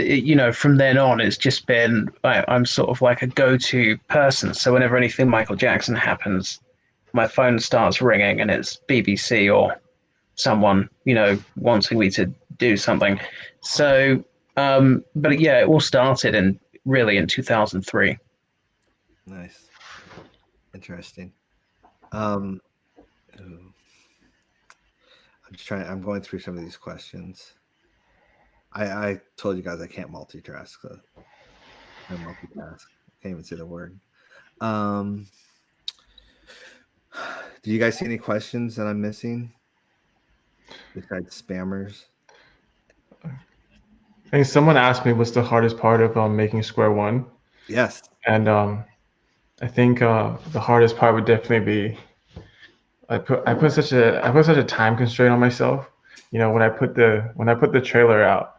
from then on, it's just been, I'm sort of like a go-to person. So whenever anything Michael Jackson happens, my phone starts ringing and it's BBC or someone, wanting me to do something. So, but yeah, it all started in 2003. Nice. Interesting. I'm I'm going through some of these questions. I told you guys I can't multitask. So I multitask. Can't even say the word. Do you guys see any questions that I'm missing besides spammers? I think someone asked me what's the hardest part of making Square One. Yes. And I think the hardest part would definitely be I put such a time constraint on myself. When I put the trailer out,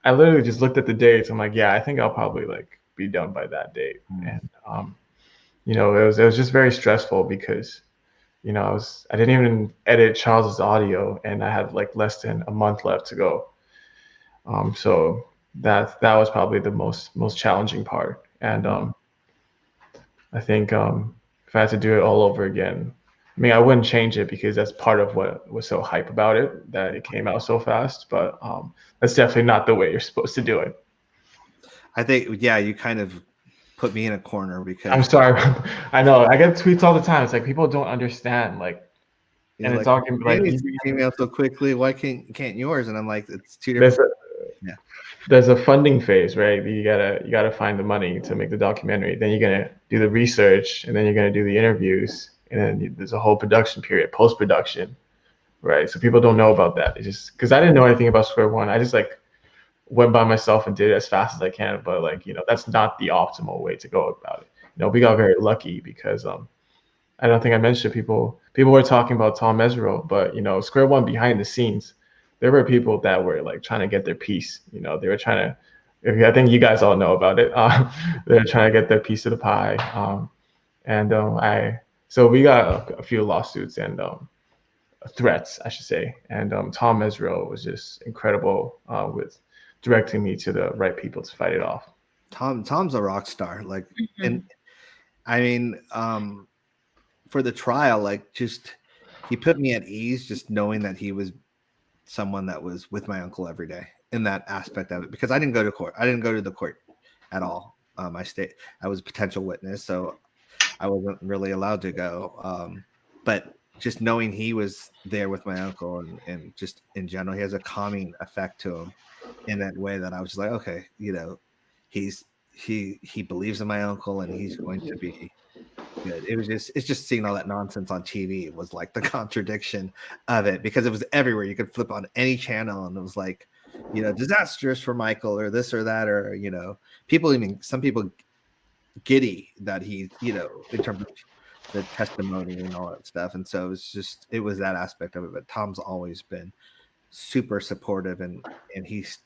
I literally just looked at the dates. I'm like, yeah, I think I'll probably be done by that date. And it was just very stressful because I didn't even edit Charles's audio, and I had less than a month left to go. So that was probably the most challenging part. And I think if I had to do it all over again, I mean, I wouldn't change it because that's part of what was so hype about it, that it came out so fast. But that's definitely not the way you're supposed to do it. I think, yeah, you kind of put me in a corner because I'm sorry. I know I get tweets all the time. It's like people don't understand, and it's talking came out so quickly. Why can't yours? And I'm like, it's two different. There's a funding phase, right? You gotta find the money to make the documentary. Then you're gonna do the research, and then you're gonna do the interviews, and then there's a whole production period, post-production, right? So people don't know about that. It's just because I didn't know anything about Square One. I just went by myself and did it as fast as I can. But that's not the optimal way to go about it. We got very lucky because I don't think I mentioned people were talking about Tom Mesereau, but Square One behind the scenes, there were people that were trying to get their piece. They were trying to I think you guys all know about it. They're trying to get their piece of the pie. So we got a few lawsuits and threats, I should say. And Tom Mesro was just incredible with directing me to the right people to fight it off. Tom's a rock star. Like, Mm-hmm. and I mean, for the trial, like, just he put me at ease just knowing that he was someone that was with my uncle every day in that aspect of it, because I didn't go to court. I didn't go to the court at all. I was a potential witness, so I wasn't really allowed to go. But just knowing he was there with my uncle and just in general, he has a calming effect to him in that way that I was just like, okay, you know, he believes in my uncle and he's going to be good. It's just seeing all that nonsense on TV was like the contradiction of it, because it was everywhere. You could flip on any channel and it was like, you know, disastrous for Michael or this or that, or, you know, some people giddy that he, you know, in terms of the testimony and all that stuff. And so it was that aspect of it. But Tom's always been super supportive and he's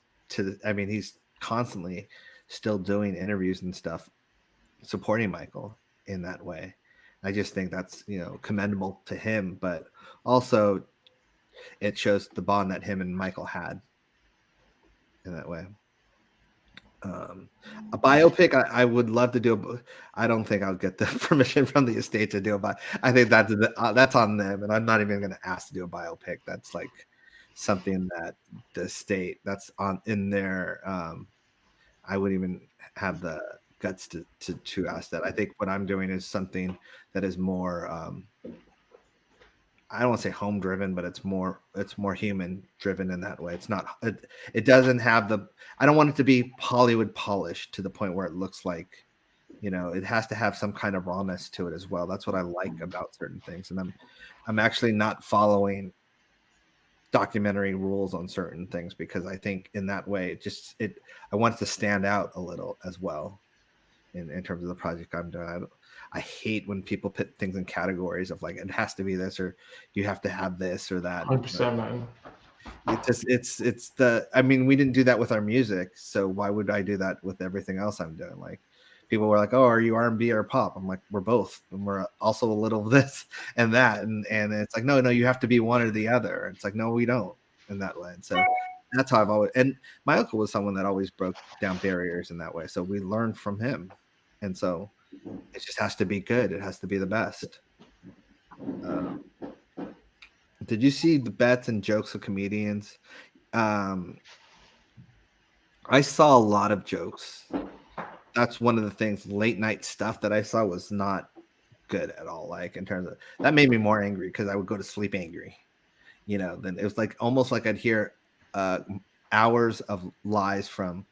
constantly still doing interviews and stuff supporting Michael in that way. I just think that's, you know, commendable to him, but also it shows the bond that him and Michael had in that way. A biopic, I would love to do. I don't think I'll get the permission from the estate to do a I think that's on them, and I'm not even going to ask to do a biopic. That's like something that the estate that's on in there. I wouldn't even have the guts to ask that. I think what I'm doing is something that is more. I don't want to say home driven, but it's more human driven in that way. It's not, it doesn't have I don't want it to be Hollywood polished to the point where it looks like, you know, it has to have some kind of rawness to it as well. That's what I like about certain things. And I'm actually not following documentary rules on certain things, because I think in that way, I want it to stand out a little as well in terms of the project I'm doing. I hate when people put things in categories of like, it has to be this, or you have to have this or that. 100%, man. I mean, we didn't do that with our music, so why would I do that with everything else I'm doing? Like, people were like, oh, are you R&B or pop? I'm like, we're both, and we're also a little of this and that, and it's like, no, you have to be one or the other. It's like, no, we don't, in that way. And so that's how I've always, and my uncle was someone that always broke down barriers in that way, so we learned from him. And so it just has to be good. It has to be the best. Did you see the bets and jokes of comedians? I saw a lot of jokes. That's one of the things, late night stuff that I saw was not good at all. Like, in terms of, that made me more angry, because I would go to sleep angry. You know, then it was like almost like I'd hear hours of lies from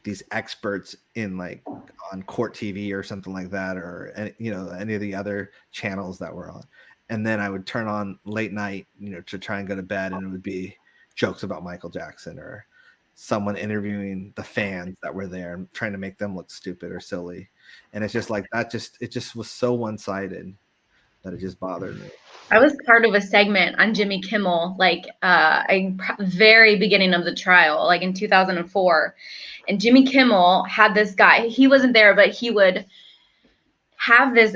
these experts in, like, on Court TV or something like that, or, you know, any of the other channels that were on. And then I would turn on late night, you know, to try and go to bed, and it would be jokes about Michael Jackson, or someone interviewing the fans that were there and trying to make them look stupid or silly. And it's just like that. It just was so one-sided that it just bothered me. I was part of a segment on Jimmy Kimmel, like very beginning of the trial, like in 2004. And Jimmy Kimmel had this guy. He wasn't there, but he would have this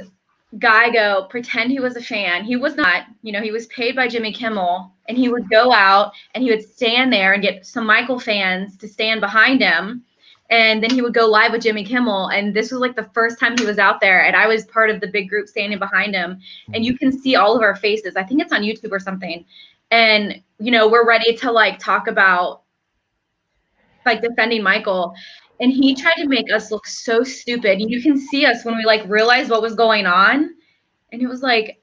guy go pretend he was a fan. He was not, you know, he was paid by Jimmy Kimmel, and he would go out and he would stand there and get some Michael fans to stand behind him. And then he would go live with Jimmy Kimmel. And this was like the first time he was out there. And I was part of the big group standing behind him. And you can see all of our faces. I think it's on YouTube or something. And, you know, we're ready to like talk about like defending Michael. And he tried to make us look so stupid. And you can see us when we like realized what was going on. And it was like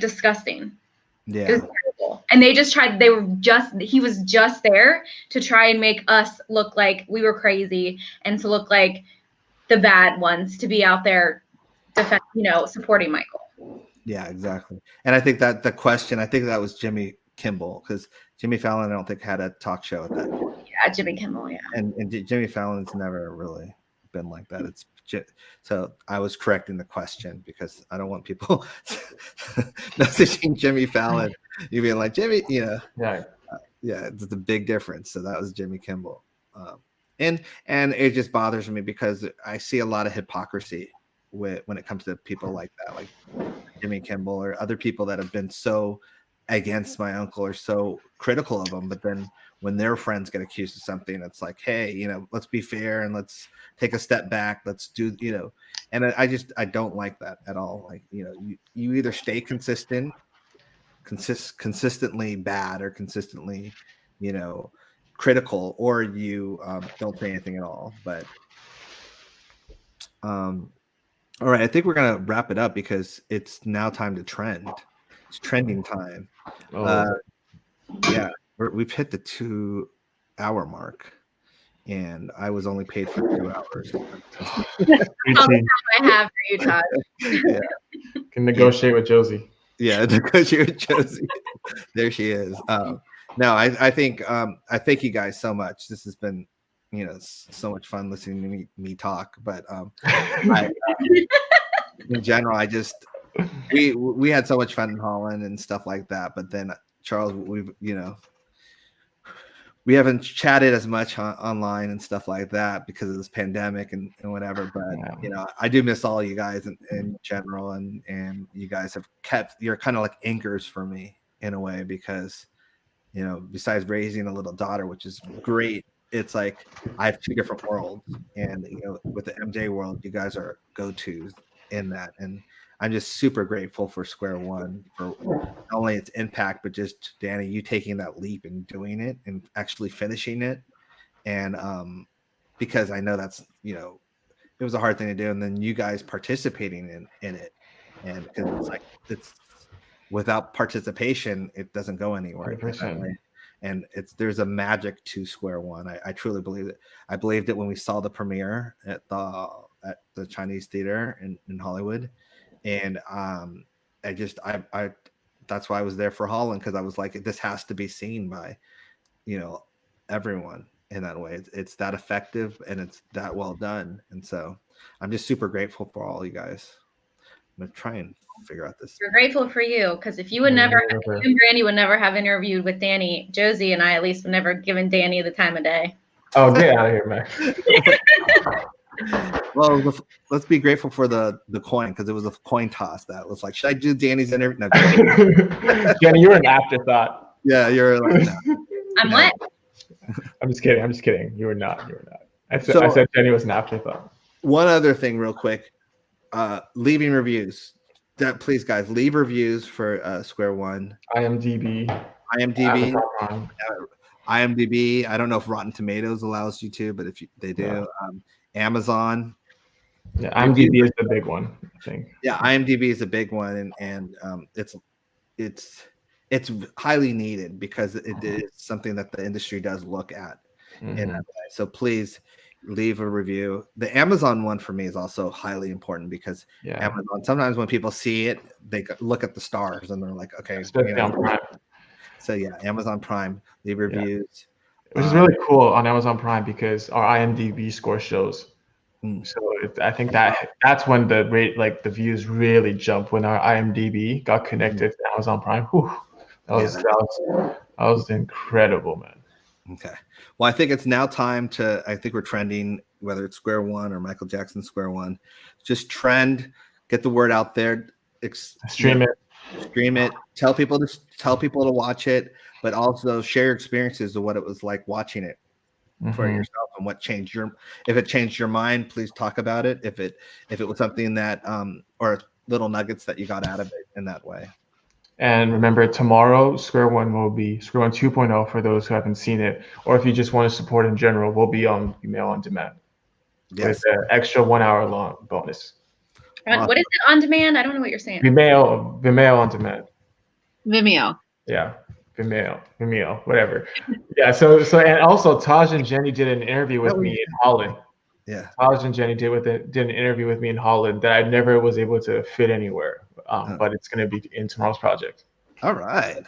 disgusting. Yeah. It was terrible. And he was just there to try and make us look like we were crazy and to look like the bad ones, to be out there supporting Michael. Yeah, exactly. And I think that that was Jimmy Kimmel, because Jimmy Fallon, I don't think, had a talk show at that point. Yeah, Jimmy Kimmel, yeah. And Jimmy Fallon's never really been like that. So I was correcting the question, because I don't want people messaging Jimmy Fallon, you being like, Jimmy, you know. Yeah. Yeah, it's a big difference. So that was Jimmy Kimmel. And it just bothers me because I see a lot of hypocrisy when it comes to people like that, like Jimmy Kimmel or other people that have been so against my uncle or so critical of him. But then when their friends get accused of something, it's like, hey, let's be fair and let's take a step back. Let's do, and I don't like that at all. Like, you either stay consistently bad or consistently, critical, or you don't say anything at all. But all right, I think we're gonna wrap it up because it's now time to trend. It's trending time. Yeah, we've hit the 2-hour mark, and I was only paid for 2 hours. All the time I have for you, Todd. Yeah. Can negotiate with Josie. Yeah, negotiate with Josie. There she is. No, I think I thank you guys so much. This has been, so much fun listening to me talk. But in general, we had so much fun in Holland and stuff like that. But then Charles, we haven't chatted as much online and stuff like that because of this pandemic and whatever. But I do miss all you guys in general, and you guys have you're kind of like anchors for me in a way because besides raising a little daughter, which is great, it's like I have 2 different worlds, and with the MJ world, you guys are go-tos in that, and I'm just super grateful for Square One for not only its impact, but just Danny, you taking that leap and doing it and actually finishing it, and because I know that's it was a hard thing to do, and then you guys participating in it, and because it's like without participation, it doesn't go anywhere. And there's a magic to Square One. I truly believe it. I believed it when we saw the premiere at the Chinese theater in Hollywood, and that's why I was there for Holland, because I was like, this has to be seen by everyone in that way. It's that effective and it's that well done, and so I'm just super grateful for all you guys. I'm gonna try and figure out this. We're grateful for you, because if you and Brandy would never have interviewed with Danny, Josie and I at least would never given Danny the time of day. Oh, get out of here, man. Well, let's be grateful for the coin, because it was a coin toss that was like, should I do Danny's interview? No, Danny, you're an afterthought. Yeah, you're like, no. I'm what? I'm just kidding. You were not. I said Danny was an afterthought. One other thing real quick. Leaving reviews. Please, guys, leave reviews for Square One. IMDb. IMDb. I don't know if Rotten Tomatoes allows you to, but if they do, Amazon. Yeah, IMDb is the big one, I think. Yeah, IMDb is a big one, and it's highly needed because it is something that the industry does look at in that way. So please leave a review. The Amazon one for me is also highly important because Amazon, sometimes when people see it, they look at the stars and they're like, okay. So yeah, Amazon Prime, leave reviews. Which is really cool on Amazon Prime because our IMDb score shows. So I think that's when the rate, like the views really jumped when our IMDb got connected to Amazon Prime. Whew, that was incredible, man. Okay. Well, I think it's now time I think we're trending, whether it's Square One or Michael Jackson Square One. Just trend, get the word out there, stream it, tell people to watch it, but also share your experiences of what it was like watching it for yourself and what changed if it changed your mind, please talk about it. If it was something that or little nuggets that you got out of it in that way. And remember, tomorrow, Square One will be Square One 2.0 for those who haven't seen it, or if you just want to support in general, we'll be on Vimeo on demand. Yes. With an extra 1 hour long bonus. What is it on demand? I don't know what you're saying. Vimeo on demand. Vimeo. Yeah, Vimeo, whatever. Yeah. So, and also Taj and Jenny did an interview with me in Holland. Yeah. Taj and Jenny did an interview with me in Holland that I never was able to fit anywhere. But it's going to be in tomorrow's project. All right.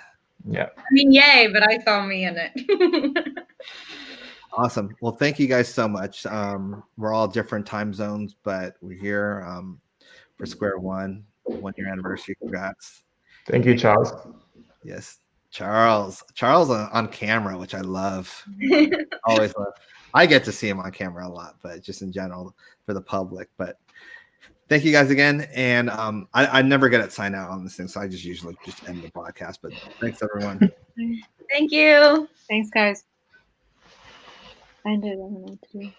Yeah. I mean, yay, but I saw me in it. Awesome. Well, thank you guys so much. We're all different time zones, but we're here for Square One 1 year anniversary. Congrats. Thank you, Charles. Yes. Charles on camera, which I love. Always love. I get to see him on camera a lot, but just in general for the public. But thank you guys again. And I never get it signed out on this thing, so I just usually just end the podcast. But thanks, everyone. Thank you. Thanks, guys. I don't know what to do.